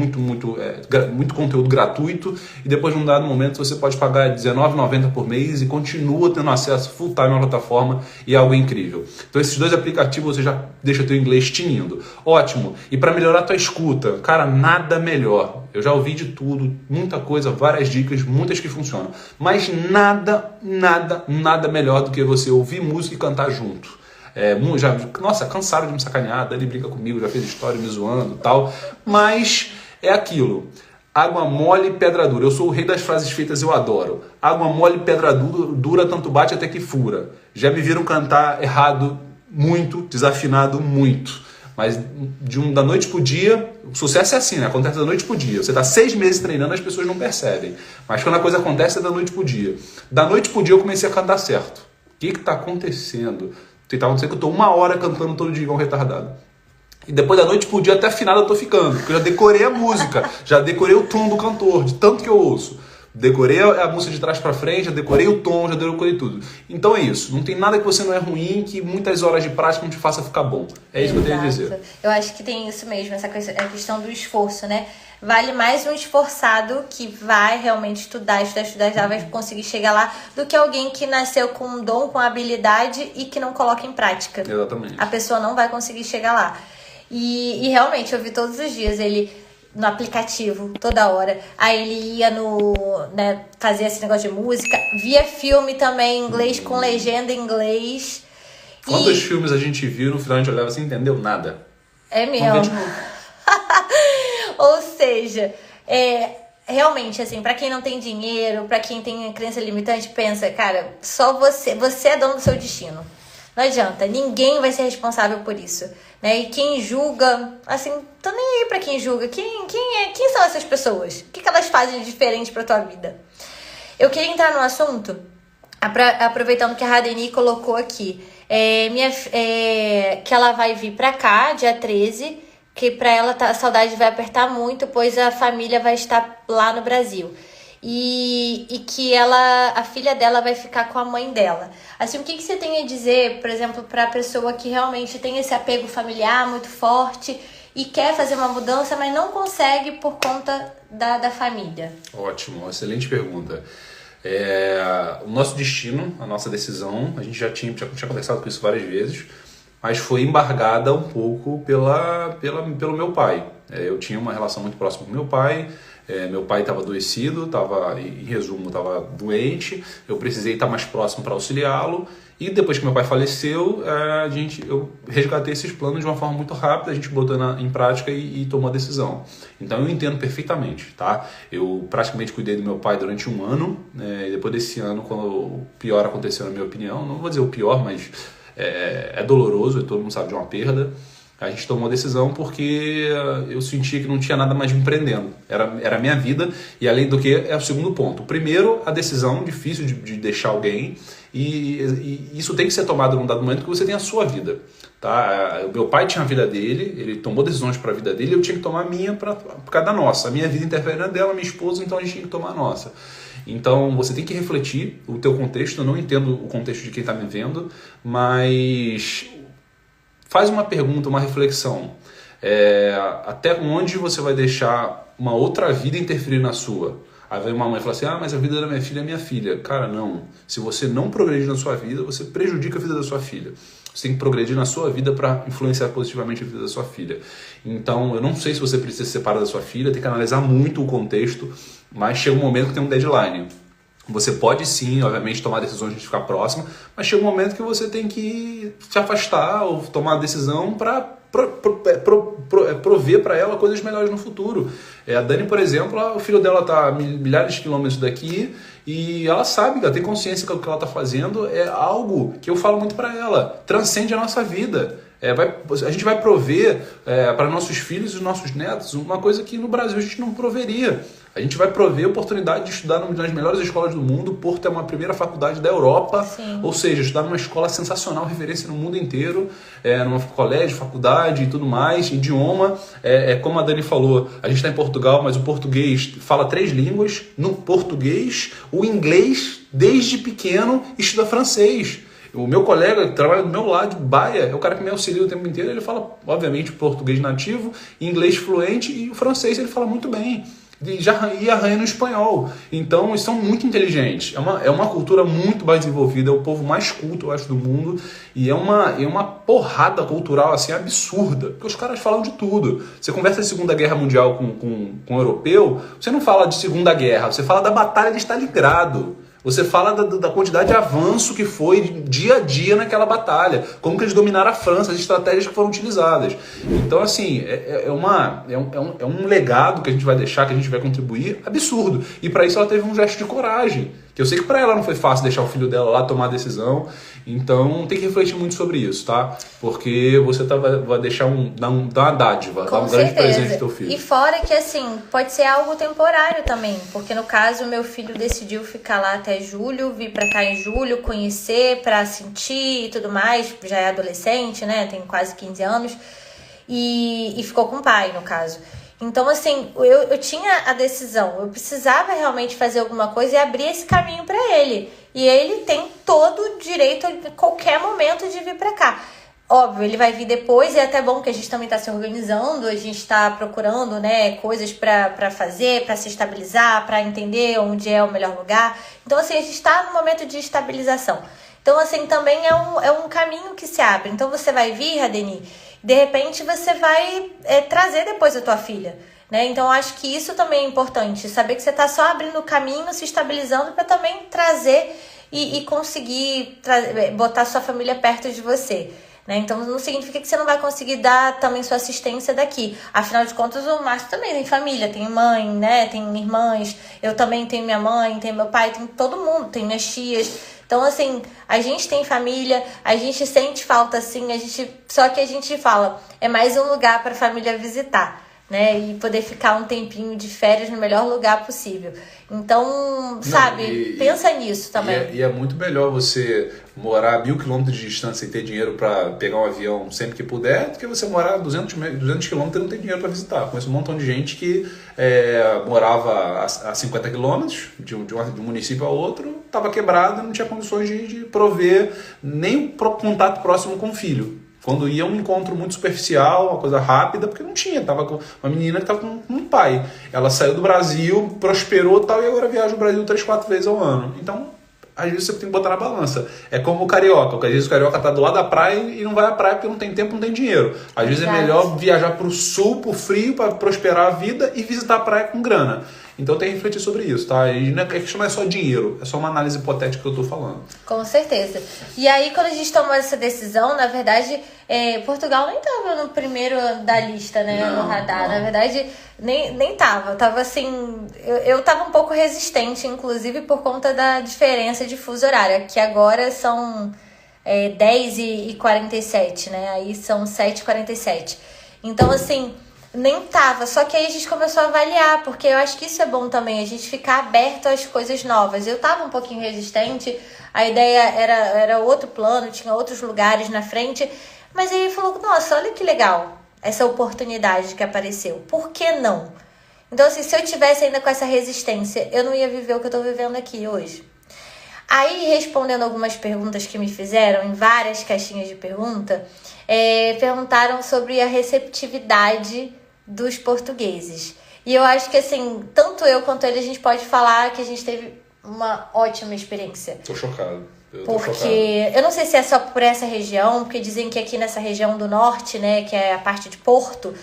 conteúdo gratuito, e depois de um dado momento você pode pagar R$19,90 por mês e continua tendo acesso full time à plataforma, e é algo incrível. Então esses 2 aplicativos você já deixa o teu inglês tinindo. Ótimo! E para melhorar a tua escuta, cara, nada melhor. Eu já ouvi de tudo, muita coisa, várias dicas, muitas que funcionam. Mas nada melhor do que você ouvir música e cantar junto. Nossa, cansaram de me sacanear, Dani brinca comigo, já fez história me zoando e tal, mas é aquilo, água mole, pedra dura. Eu sou o rei das frases feitas, eu adoro. Água mole, pedra dura, tanto bate até que fura. Já me viram cantar errado muito, desafinado muito, Mas da noite pro dia, o sucesso é assim, né? Acontece da noite pro dia. Você tá 6 meses treinando, as pessoas não percebem. Mas quando a coisa acontece, é da noite pro dia. Da noite pro dia eu comecei a cantar certo. O que tá acontecendo? O que tá acontecendo é que eu tô 1 hora cantando todo dia igual um retardado. E depois da noite pro dia, até afinado eu tô ficando. Porque eu já decorei a música, já decorei o tom do cantor, de tanto que eu ouço. Decorei a música de trás pra frente, já decorei o tom, já decorei tudo. Então é isso. Não tem nada que você não é ruim, que muitas horas de prática não te faça ficar bom. É isso que eu tenho a dizer. Eu acho que tem isso mesmo, essa coisa, a questão do esforço, né? Vale mais um esforçado que vai realmente estudar, já vai conseguir chegar lá, do que alguém que nasceu com um dom, com habilidade e que não coloca em prática. Exatamente. A pessoa não vai conseguir chegar lá. E realmente, eu vi todos os dias ele no aplicativo, toda hora. Aí ele ia fazer esse negócio de música, via filme também em inglês, com legenda em inglês. Quantos filmes a gente viu no final a gente olhava assim, entendeu nada? É mesmo. Ou seja, realmente, assim, pra quem não tem dinheiro, pra quem tem crença limitante, pensa, cara, só você é dono do seu destino. Não adianta, ninguém vai ser responsável por isso, né? E quem julga, assim, tô nem aí pra quem julga. Quem são essas pessoas? O que elas fazem de diferente pra tua vida? Eu queria entrar no assunto, aproveitando que a Radeni colocou aqui, que ela vai vir pra cá, dia 13, que pra ela a saudade vai apertar muito, pois a família vai estar lá no Brasil. E que a filha dela vai ficar com a mãe dela. Assim, o que você tem a dizer, por exemplo, para a pessoa que realmente tem esse apego familiar muito forte e quer fazer uma mudança, mas não consegue por conta da família? Ótimo, excelente pergunta. O nosso destino, a nossa decisão, a gente já tinha conversado com isso várias vezes, mas foi embargada um pouco pelo meu pai. Eu tinha uma relação muito próxima com meu pai. Meu pai estava adoecido, em resumo, estava doente, eu precisei estar mais próximo para auxiliá-lo, e depois que meu pai faleceu, eu resgatei esses planos de uma forma muito rápida, a gente botou em prática e tomou a decisão. Então eu entendo perfeitamente, tá? Eu praticamente cuidei do meu pai durante 1 ano, e depois desse ano, quando o pior aconteceu na minha opinião, não vou dizer o pior, mas é doloroso, todo mundo sabe de uma perda. A gente tomou a decisão porque eu sentia que não tinha nada mais me prendendo. Era a minha vida, e além do que, é o segundo ponto. O primeiro, a decisão difícil de deixar alguém, e isso tem que ser tomado num dado momento que você tem a sua vida. Tá? O meu pai tinha a vida dele, ele tomou decisões para a vida dele, eu tinha que tomar a minha por causa da nossa. A minha vida interfere na dela, minha esposa, então a gente tinha que tomar a nossa. Então você tem que refletir o teu contexto. Eu não entendo o contexto de quem está me vendo, mas faz uma pergunta, uma reflexão. Até onde você vai deixar uma outra vida interferir na sua? Aí vem uma mãe e fala assim, mas a vida da minha filha é minha filha. Cara, não. Se você não progredir na sua vida, você prejudica a vida da sua filha. Você tem que progredir na sua vida para influenciar positivamente a vida da sua filha. Então, eu não sei se você precisa se separar da sua filha, tem que analisar muito o contexto, mas chega um momento que tem um deadline. Você pode sim, obviamente, tomar decisões de ficar próximo, mas chega um momento que você tem que se afastar ou tomar a decisão para prover para ela coisas melhores no futuro. A Dani, por exemplo, o filho dela está milhares de quilômetros daqui e ela sabe, ela tem consciência que o que ela está fazendo é algo que eu falo muito para ela, transcende a nossa vida. A gente vai prover para nossos filhos e nossos netos uma coisa que no Brasil a gente não proveria. A gente vai prover a oportunidade de estudar nas melhores escolas do mundo, por ter uma primeira faculdade da Europa. Sim. Ou seja, estudar numa escola sensacional, referência no mundo inteiro, numa colégio, faculdade e tudo mais, idioma. Como a Dani falou, a gente está em Portugal, mas o português fala 3 línguas. No português, o inglês, desde pequeno, estuda francês. O meu colega que trabalha do meu lado, Baia, é o cara que me auxilia o tempo inteiro. Ele fala, obviamente, português nativo, inglês fluente e o francês ele fala muito bem. E já arranha no espanhol. Então, eles são muito inteligentes. É uma cultura muito mais desenvolvida, é o povo mais culto, eu acho, do mundo. E é uma porrada cultural assim absurda. Porque os caras falam de tudo. Você conversa de Segunda Guerra Mundial com um europeu, você não fala de Segunda Guerra, você fala da Batalha de Stalingrado. Você fala da quantidade de avanço que foi dia a dia naquela batalha. Como que eles dominaram a França, as estratégias que foram utilizadas. Então, assim, é um legado que a gente vai deixar, que a gente vai contribuir, absurdo. E para isso ela teve um gesto de coragem. Que eu sei que para ela não foi fácil deixar o filho dela lá tomar a decisão, então tem que refletir muito sobre isso, tá? Porque você vai deixar dar uma dádiva, dar um grande presente pro teu filho. E fora que, assim, pode ser algo temporário também, porque no caso, meu filho decidiu ficar lá até julho, vir pra cá em julho, conhecer, pra sentir e tudo mais, já é adolescente, né? Tem quase 15 anos, e ficou com o pai, no caso. Então, assim, eu tinha a decisão, eu precisava realmente fazer alguma coisa e abrir esse caminho pra ele. E ele tem todo o direito a qualquer momento de vir pra cá. Óbvio, ele vai vir depois e é até bom que a gente também tá se organizando, a gente tá procurando, né, coisas pra fazer, pra se estabilizar, pra entender onde é o melhor lugar. Então, assim, a gente tá no momento de estabilização. Então, assim, também é um caminho que se abre. Então, você vai vir, Radeni, de repente você vai trazer depois a tua filha, né? Então, eu acho que isso também é importante, saber que você tá só abrindo o caminho, se estabilizando para também trazer e conseguir botar sua família perto de você, né? Então, não significa que você não vai conseguir dar também sua assistência daqui. Afinal de contas, o Márcio também tem família, tem mãe, né? Tem irmãs, eu também tenho minha mãe, tenho meu pai, tem todo mundo, tem minhas tias. Então, assim, a gente tem família, a gente sente falta, assim, só que a gente fala, é mais um lugar para a família visitar, né? E poder ficar um tempinho de férias no melhor lugar possível. Então, sabe, pensa nisso também. E é muito melhor você morar a 1.000 quilômetros de distância e ter dinheiro para pegar um avião sempre que puder, do que você morar a 200 quilômetros e não ter dinheiro para visitar. Conheço um montão de gente que morava a 50 quilômetros de um município a outro, estava quebrado, não tinha condições de prover nem contato próximo com o filho. Quando ia um encontro muito superficial, uma coisa rápida, porque não tinha, tava com uma menina que estava com um pai. Ela saiu do Brasil, prosperou e tal, e agora viaja o Brasil 3, 4 vezes ao ano. Então, às vezes você tem que botar na balança. É como o carioca, às vezes o carioca tá do lado da praia e não vai à praia porque não tem tempo, não tem dinheiro. Às vezes é melhor viajar pro sul, pro frio, para prosperar a vida e visitar a praia com grana. Então tem que refletir sobre isso, tá? E a questão não é só dinheiro, é só uma análise hipotética que eu tô falando. Com certeza. E aí, quando a gente tomou essa decisão, na verdade, Portugal nem tava no primeiro da lista, né? No radar. Na verdade, nem tava. Tava assim. Eu tava um pouco resistente, inclusive, por conta da diferença de fuso horário, que agora são 10h47, né? Aí são 7h47. Então, assim. Nem tava, só que aí a gente começou a avaliar, porque eu acho que isso é bom também, a gente ficar aberto às coisas novas. Eu tava um pouquinho resistente, a ideia era outro plano, tinha outros lugares na frente, mas aí ele falou, nossa, olha que legal essa oportunidade que apareceu, por que não? Então, assim, se eu tivesse ainda com essa resistência, eu não ia viver o que eu tô vivendo aqui hoje. Aí, respondendo algumas perguntas que me fizeram, em várias caixinhas de pergunta, perguntaram sobre a receptividade dos portugueses. E eu acho que, assim, tanto eu quanto ele, a gente pode falar que a gente teve uma ótima experiência. Tô chocado. Porque eu não sei se é só por essa região, porque dizem que aqui nessa região do norte, né, que é a parte de Porto,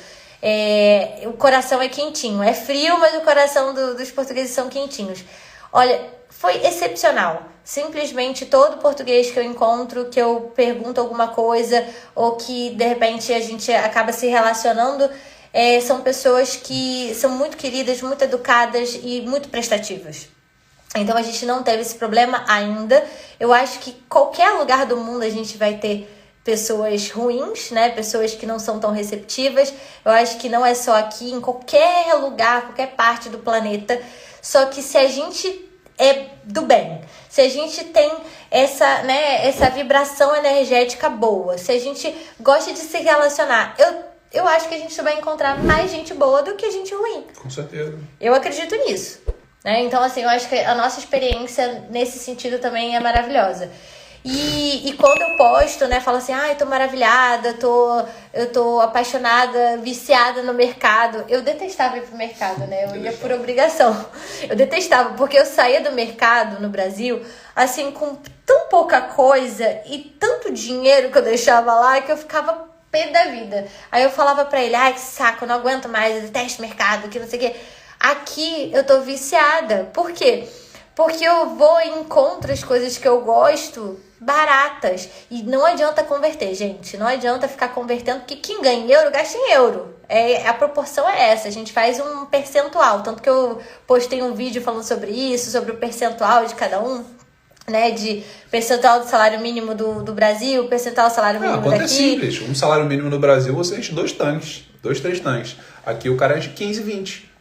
o coração é quentinho. É frio, mas o coração dos portugueses são quentinhos. Olha, foi excepcional. Simplesmente todo português que eu encontro, que eu pergunto alguma coisa, ou que de repente a gente acaba se relacionando, são pessoas que são muito queridas, muito educadas e muito prestativas. Então a gente não teve esse problema ainda. Eu acho que qualquer lugar do mundo a gente vai ter pessoas ruins, né? Pessoas que não são tão receptivas. Eu acho que não é só aqui, em qualquer lugar, qualquer parte do planeta. Só que se a gente é do bem, se a gente tem essa vibração energética boa, se a gente gosta de se relacionar, eu acho que a gente vai encontrar mais gente boa do que gente ruim. Com certeza. Eu acredito nisso, né? Então, assim, eu acho que a nossa experiência nesse sentido também é maravilhosa. E quando eu posto, né, falo assim, eu tô maravilhada, eu tô apaixonada, viciada no mercado. Eu detestava ir pro mercado, né? Eu ia por obrigação. Eu detestava, porque eu saía do mercado no Brasil, assim, com tão pouca coisa e tanto dinheiro que eu deixava lá, que eu ficava pé da vida. Aí eu falava pra ele, que saco, eu não aguento mais, eu detesto mercado, que não sei o quê. Aqui eu tô viciada. Por quê? Porque eu vou e encontro as coisas que eu gosto baratas. E não adianta converter, gente. Não adianta ficar convertendo, porque quem ganha em euro, gasta em euro. A proporção é essa. A gente faz um percentual. Tanto que eu postei um vídeo falando sobre isso, sobre o percentual de cada um. Né, de percentual do salário mínimo do Brasil, percentual do salário mínimo daqui. É simples. Um salário mínimo no Brasil, você enche 2 tanques. 2, 3 tanques. Aqui o cara enche 15, 20.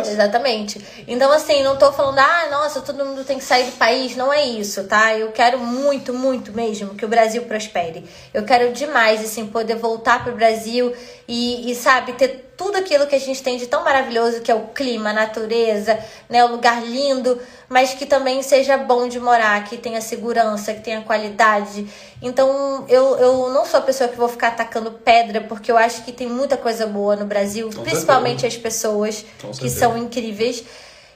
Exatamente. Então, assim, não tô falando, nossa, todo mundo tem que sair do país. Não é isso, tá? Eu quero muito, muito mesmo que o Brasil prospere. Eu quero demais, assim, poder voltar pro Brasil e sabe, ter tudo aquilo que a gente tem de tão maravilhoso, que é o clima, a natureza, né, o lugar lindo, mas que também seja bom de morar, que tenha segurança, que tenha qualidade. Então, eu não sou a pessoa que vou ficar atacando pedra, porque eu acho que tem muita coisa boa no Brasil, principalmente as pessoas que são incríveis.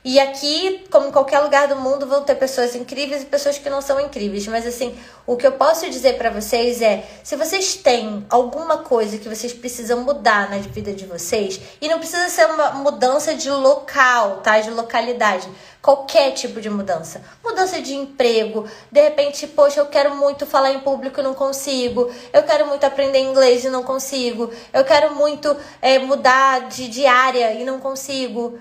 E aqui, como em qualquer lugar do mundo, vão ter pessoas incríveis e pessoas que não são incríveis. Mas assim, o que eu posso dizer pra vocês é, se vocês têm alguma coisa que vocês precisam mudar na vida de vocês, e não precisa ser uma mudança de local, tá? De localidade. Qualquer tipo de mudança. Mudança de emprego. De repente, poxa, eu quero muito falar em público e não consigo. Eu quero muito aprender inglês e não consigo. Eu quero muito mudar de área e não consigo.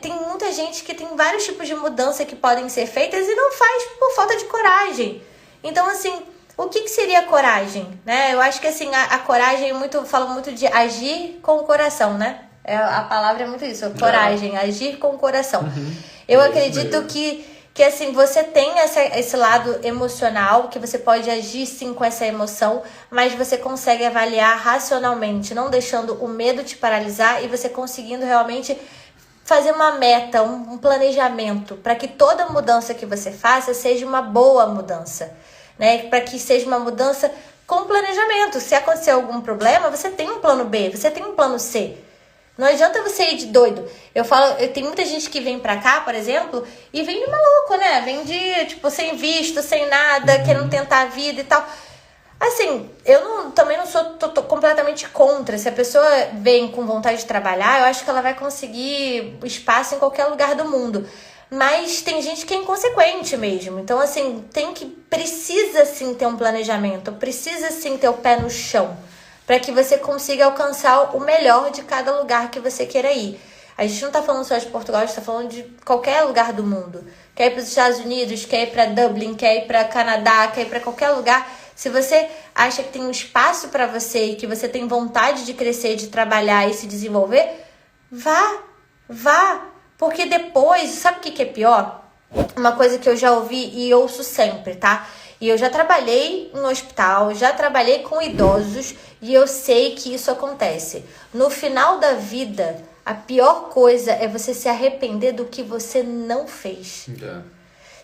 Tem muita gente que tem vários tipos de mudança que podem ser feitas e não faz por falta de coragem. Então, assim, o que seria coragem? Eu acho que assim, a coragem fala muito de agir com o coração, né? A palavra é muito isso, coragem, agir com o coração. Eu acredito que assim, você tem esse lado emocional, que você pode agir sim com essa emoção, mas você consegue avaliar racionalmente, não deixando o medo te paralisar e você conseguindo realmente fazer uma meta, um planejamento, para que toda mudança que você faça seja uma boa mudança, né? Para que seja uma mudança com planejamento. Se acontecer algum problema, você tem um plano B, você tem um plano C. Não adianta você ir de doido. Tem muita gente que vem pra cá, por exemplo, e vem de maluco, né? Vem de, sem visto, sem nada, querendo tentar a vida e tal. Assim, também não sou completamente contra. Se a pessoa vem com vontade de trabalhar, eu acho que ela vai conseguir espaço em qualquer lugar do mundo. Mas tem gente que é inconsequente mesmo. Então, assim, precisa sim ter um planejamento, precisa sim ter o pé no chão, para que você consiga alcançar o melhor de cada lugar que você queira ir. A gente não tá falando só de Portugal, a gente tá falando de qualquer lugar do mundo. Quer ir para os Estados Unidos, quer ir para Dublin, quer ir para Canadá, quer ir para qualquer lugar. Se você acha que tem um espaço para você e que você tem vontade de crescer, de trabalhar e se desenvolver, vá. Porque depois, sabe o que é pior? Uma coisa que eu já ouvi e ouço sempre, tá? E eu já trabalhei no hospital, já trabalhei com idosos e eu sei que isso acontece. No final da vida, a pior coisa é você se arrepender do que você não fez.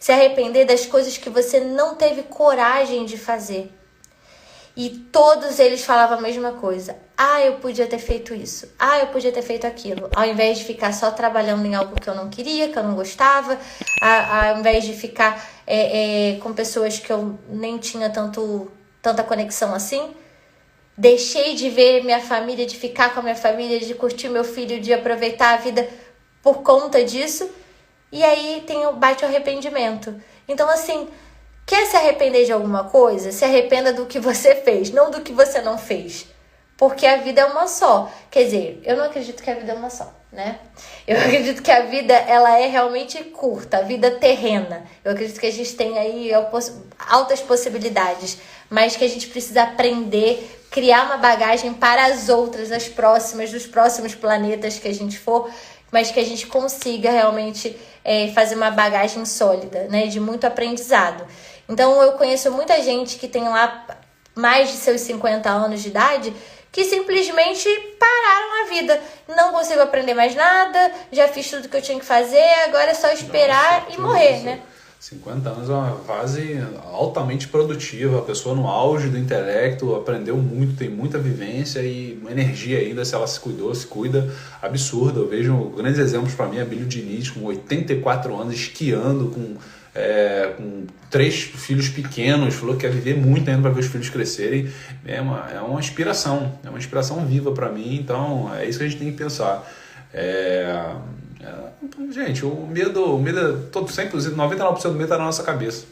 Se arrepender das coisas que você não teve coragem de fazer. E todos eles falavam a mesma coisa. Eu podia ter feito isso. Eu podia ter feito aquilo. Ao invés de ficar só trabalhando em algo que eu não queria, que eu não gostava. Ao invés de ficar com pessoas que eu nem tinha tanta conexão assim. Deixei de ver minha família, de ficar com a minha família, de curtir meu filho, de aproveitar a vida por conta disso. E aí bate o arrependimento. Então, assim, quer se arrepender de alguma coisa? Se arrependa do que você fez, não do que você não fez. Porque a vida é uma só. Quer dizer, eu não acredito que a vida é uma só, né? Eu acredito que a vida, ela é realmente curta, a vida terrena. Eu acredito que a gente tem aí altas possibilidades, mas que a gente precisa aprender, criar uma bagagem para as outras, as próximas, dos próximos planetas que a gente for, mas que a gente consiga realmente fazer uma bagagem sólida, né, de muito aprendizado. Então, eu conheço muita gente que tem lá mais de seus 50 anos de idade que simplesmente pararam a vida. Não consigo aprender mais nada, já fiz tudo que eu tinha que fazer, agora é só esperar e morrer, né? 50 anos é uma fase altamente produtiva, a pessoa no auge do intelecto, aprendeu muito, tem muita vivência e uma energia ainda, se ela se cuidou, se cuida, absurda. Eu vejo grandes exemplos para mim, a Bílio Diniz, com 84 anos, esquiando, com 3 filhos pequenos, falou que quer viver muito ainda para ver os filhos crescerem. É uma inspiração viva para mim, então é isso que a gente tem que pensar. Gente, o medo é todo, 100%, 99% do medo está na nossa cabeça.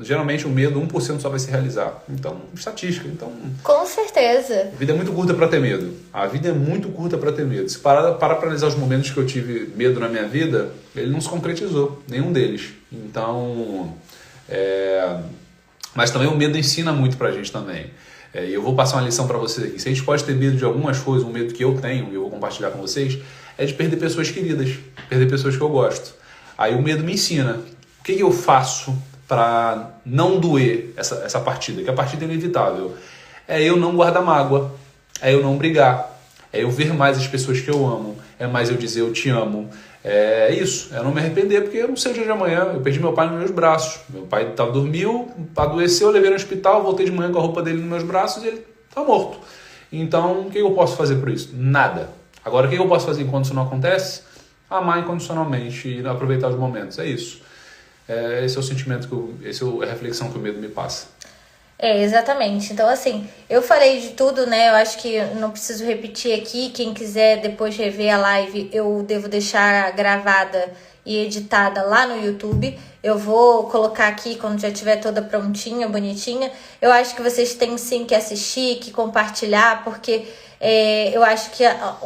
Geralmente o medo, 1% só vai se realizar. Então, estatística. Então, com certeza. A vida é muito curta para ter medo. A vida é muito curta para ter medo. Se parar para analisar os momentos que eu tive medo na minha vida, ele não se concretizou, nenhum deles. Então, mas também o medo ensina muito pra gente também. E eu vou passar uma lição para vocês aqui. Se a gente pode ter medo de algumas coisas, um medo que eu tenho, e eu vou compartilhar com vocês, é de perder pessoas queridas, perder pessoas que eu gosto. Aí o medo me ensina. O que eu faço para não doer essa partida? Que a partida é inevitável. É eu não guardar mágoa, é eu não brigar, é eu ver mais as pessoas que eu amo, é mais eu dizer eu te amo. É isso, é não me arrepender, porque eu não sei o dia de amanhã. Eu perdi meu pai nos meus braços. Meu pai dormiu, adoeceu, eu levei no hospital, voltei de manhã com a roupa dele nos meus braços e ele tá morto. Então, o que eu posso fazer por isso? Nada. Agora, o que eu posso fazer enquanto isso não acontece? Amar incondicionalmente e aproveitar os momentos. É isso. Esse é o sentimento, essa é a reflexão que o medo me passa. Exatamente. Então, assim, eu falei de tudo, né? Eu acho que não preciso repetir aqui. Quem quiser depois rever a live, eu devo deixar gravada e editada lá no YouTube. Eu vou colocar aqui quando já estiver toda prontinha, bonitinha. Eu acho que vocês têm sim que assistir, que compartilhar, porque eu acho que a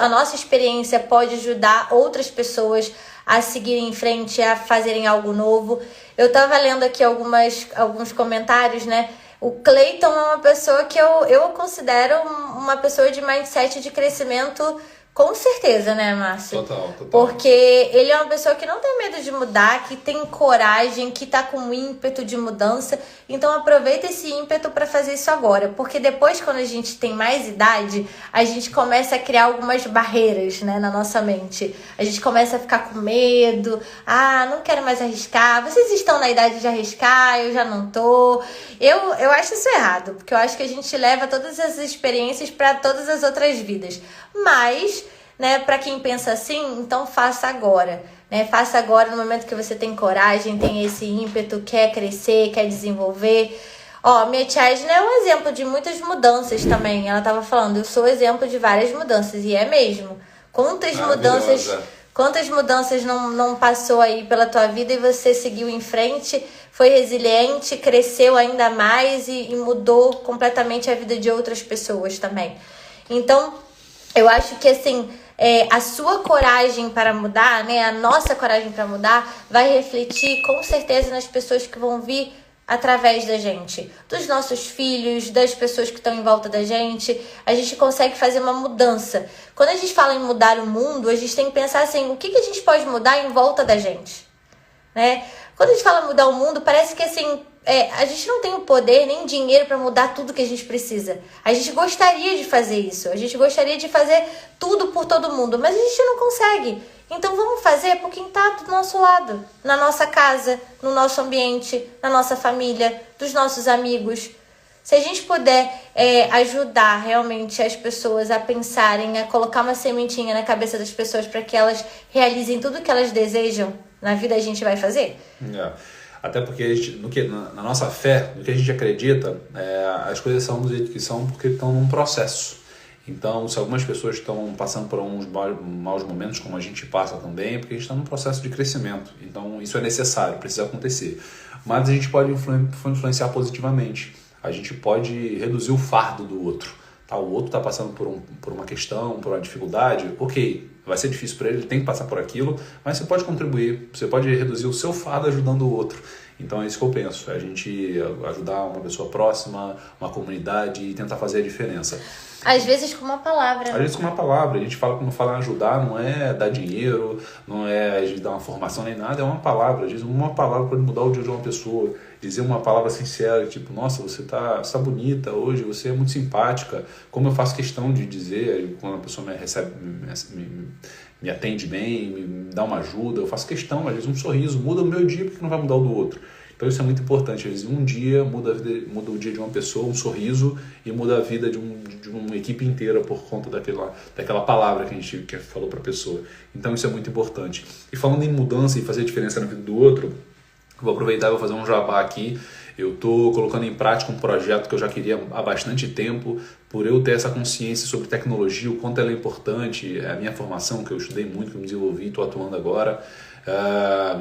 nossa experiência pode ajudar outras pessoas a seguirem em frente, a fazerem algo novo. Eu tava lendo aqui alguns comentários, né? O Cleiton é uma pessoa que eu considero uma pessoa de mindset de crescimento, com certeza, né, Márcio? Total. Porque ele é uma pessoa que não tem medo de mudar, que tem coragem, que tá com ímpeto de mudança. Então aproveita esse ímpeto para fazer isso agora. Porque depois, quando a gente tem mais idade, a gente começa a criar algumas barreiras, né, na nossa mente. A gente começa a ficar com medo. Não quero mais arriscar. Vocês estão na idade de arriscar, eu já não tô. Eu acho isso errado, porque eu acho que a gente leva todas as experiências para todas as outras vidas. Mas, né, para quem pensa assim, então faça agora, né? Faça agora no momento que você tem coragem, tem esse ímpeto, quer crescer, quer desenvolver. Minha tia Edna é um exemplo de muitas mudanças também. Ela estava falando, eu sou exemplo de várias mudanças, e é mesmo. Quantas mudanças não passou aí pela tua vida e você seguiu em frente, foi resiliente, cresceu ainda mais e mudou completamente a vida de outras pessoas também. Então, eu acho que assim, a sua coragem para mudar, né, a nossa coragem para mudar, vai refletir com certeza nas pessoas que vão vir através da gente, dos nossos filhos, das pessoas que estão em volta da gente. A gente consegue fazer uma mudança. Quando a gente fala em mudar o mundo, a gente tem que pensar assim, o que a gente pode mudar em volta da gente, né? Quando a gente fala mudar o mundo, parece que assim, a gente não tem o poder nem dinheiro para mudar tudo que a gente precisa. A gente gostaria de fazer isso, a gente gostaria de fazer tudo por todo mundo, mas a gente não consegue. Então vamos fazer por quem está do nosso lado, na nossa casa, no nosso ambiente, na nossa família, dos nossos amigos. Se a gente puder ajudar realmente as pessoas a pensarem, a colocar uma sementinha na cabeça das pessoas para que elas realizem tudo o que elas desejam na vida, a gente vai fazer. Até porque na nossa fé, no que a gente acredita, as coisas são do jeito que são porque estão num processo. Então, se algumas pessoas estão passando por uns maus momentos, como a gente passa também, é porque a gente está num processo de crescimento. Então, isso é necessário, precisa acontecer. Mas a gente pode influenciar positivamente. A gente pode reduzir o fardo do outro. O outro está passando por uma questão, por uma dificuldade, ok, vai ser difícil para ele tem que passar por aquilo, mas você pode contribuir, você pode reduzir o seu fardo ajudando o outro. Então é isso que eu penso, é a gente ajudar uma pessoa próxima, uma comunidade e tentar fazer a diferença. Às vezes com uma palavra. Às vezes com uma palavra. A gente fala, quando fala ajudar, não é dar dinheiro, não é a gente dar uma formação nem nada, é uma palavra. Às vezes uma palavra pode mudar o dia de uma pessoa. Dizer uma palavra sincera, tipo, nossa, você tá bonita hoje, você é muito simpática. Como eu faço questão de dizer, quando a pessoa me atende bem, me dá uma ajuda, eu faço questão, às vezes um sorriso muda o meu dia porque não vai mudar o do outro. Então isso é muito importante. Às vezes um dia muda o dia de uma pessoa, um sorriso, e muda a vida de uma equipe inteira por conta daquela palavra que a gente falou para a pessoa. Então isso é muito importante. E falando em mudança e fazer diferença na vida do outro, vou aproveitar e vou fazer um jabá aqui. Eu estou colocando em prática um projeto que eu já queria há bastante tempo, por eu ter essa consciência sobre tecnologia, o quanto ela é importante, a minha formação, que eu estudei muito, que eu me desenvolvi, estou atuando agora.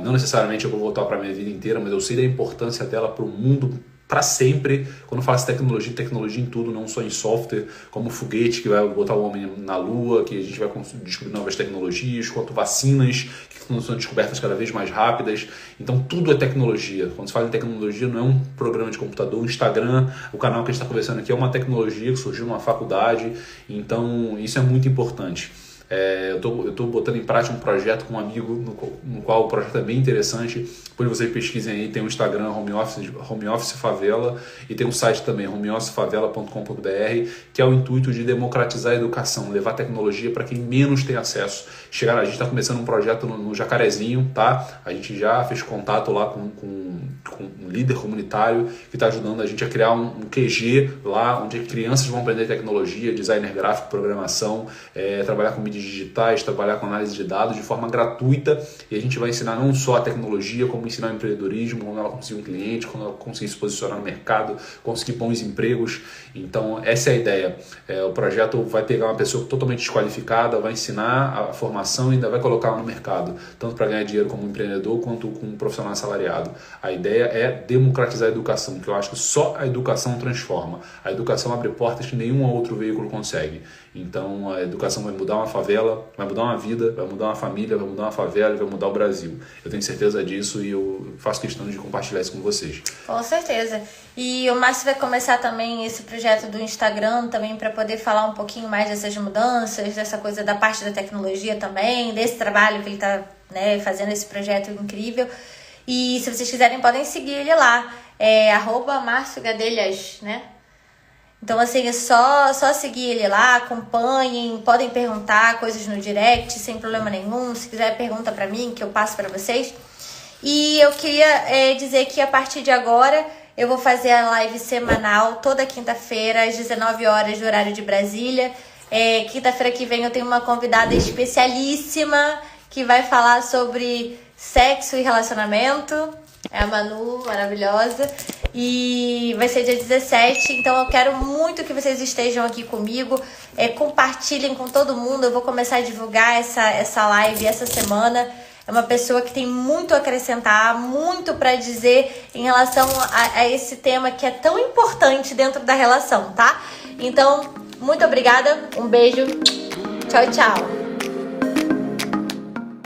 Não necessariamente eu vou voltar para a minha vida inteira, mas eu sei da importância dela para o mundo, para sempre. Quando eu faço tecnologia, tecnologia em tudo, não só em software, como o foguete que vai botar o homem na lua, que a gente vai descobrir novas tecnologias, quanto vacinas que são descobertas cada vez mais rápidas. Então tudo é tecnologia. Quando se fala em tecnologia, não é um programa de computador, o Instagram, o canal que a gente está conversando aqui é uma tecnologia que surgiu numa faculdade. Então isso é muito importante. Eu tô botando em prática um projeto com um amigo, no qual o projeto é bem interessante. Depois vocês pesquisem aí, tem o Instagram Home Office Favela e tem um site também, homeofficefavela.com.br, que é o intuito de democratizar a educação, levar tecnologia para quem menos tem acesso. A gente está começando um projeto no Jacarezinho, tá? A gente já fez contato lá com um líder comunitário que está ajudando a gente a criar um QG lá, onde crianças vão aprender tecnologia, designer gráfico, programação, trabalhar com mídias digitais, trabalhar com análise de dados de forma gratuita, e a gente vai ensinar não só a tecnologia, como ensinar o empreendedorismo, como ela conseguir um cliente, como ela conseguir se posicionar no mercado, conseguir bons empregos. Então essa é a ideia. O projeto vai pegar uma pessoa totalmente desqualificada, vai ensinar a formação e ainda vai colocar ela no mercado, tanto para ganhar dinheiro como empreendedor, quanto como profissional assalariado. A ideia é democratizar a educação, que eu acho que só a educação transforma. A educação abre portas que nenhum outro veículo consegue. Então a educação vai mudar uma favela, vai mudar uma vida, vai mudar uma família, vai mudar uma favela e vai mudar o Brasil. Eu tenho certeza disso e eu faço questão de compartilhar isso com vocês. Com certeza. E o Márcio vai começar também esse projeto do Instagram também para poder falar um pouquinho mais dessas mudanças, dessa coisa da parte da tecnologia também, desse trabalho que ele está, né, fazendo esse projeto incrível. E se vocês quiserem podem seguir ele lá, @MárcioGadelhas, né? Então, assim, é só seguir ele lá, acompanhem, podem perguntar coisas no direct, sem problema nenhum. Se quiser, pergunta pra mim, que eu passo pra vocês. E eu queria dizer que a partir de agora, eu vou fazer a live semanal, toda quinta-feira, às 19 horas, do horário de Brasília. Quinta-feira que vem eu tenho uma convidada especialíssima, que vai falar sobre sexo e relacionamento. É a Manu, maravilhosa. E vai ser dia 17, então eu quero muito que vocês estejam aqui comigo. Compartilhem com todo mundo. Eu vou começar a divulgar essa live essa semana. É uma pessoa que tem muito a acrescentar, muito para dizer em relação a esse tema que é tão importante dentro da relação, tá? Então, muito obrigada, um beijo, tchau, tchau.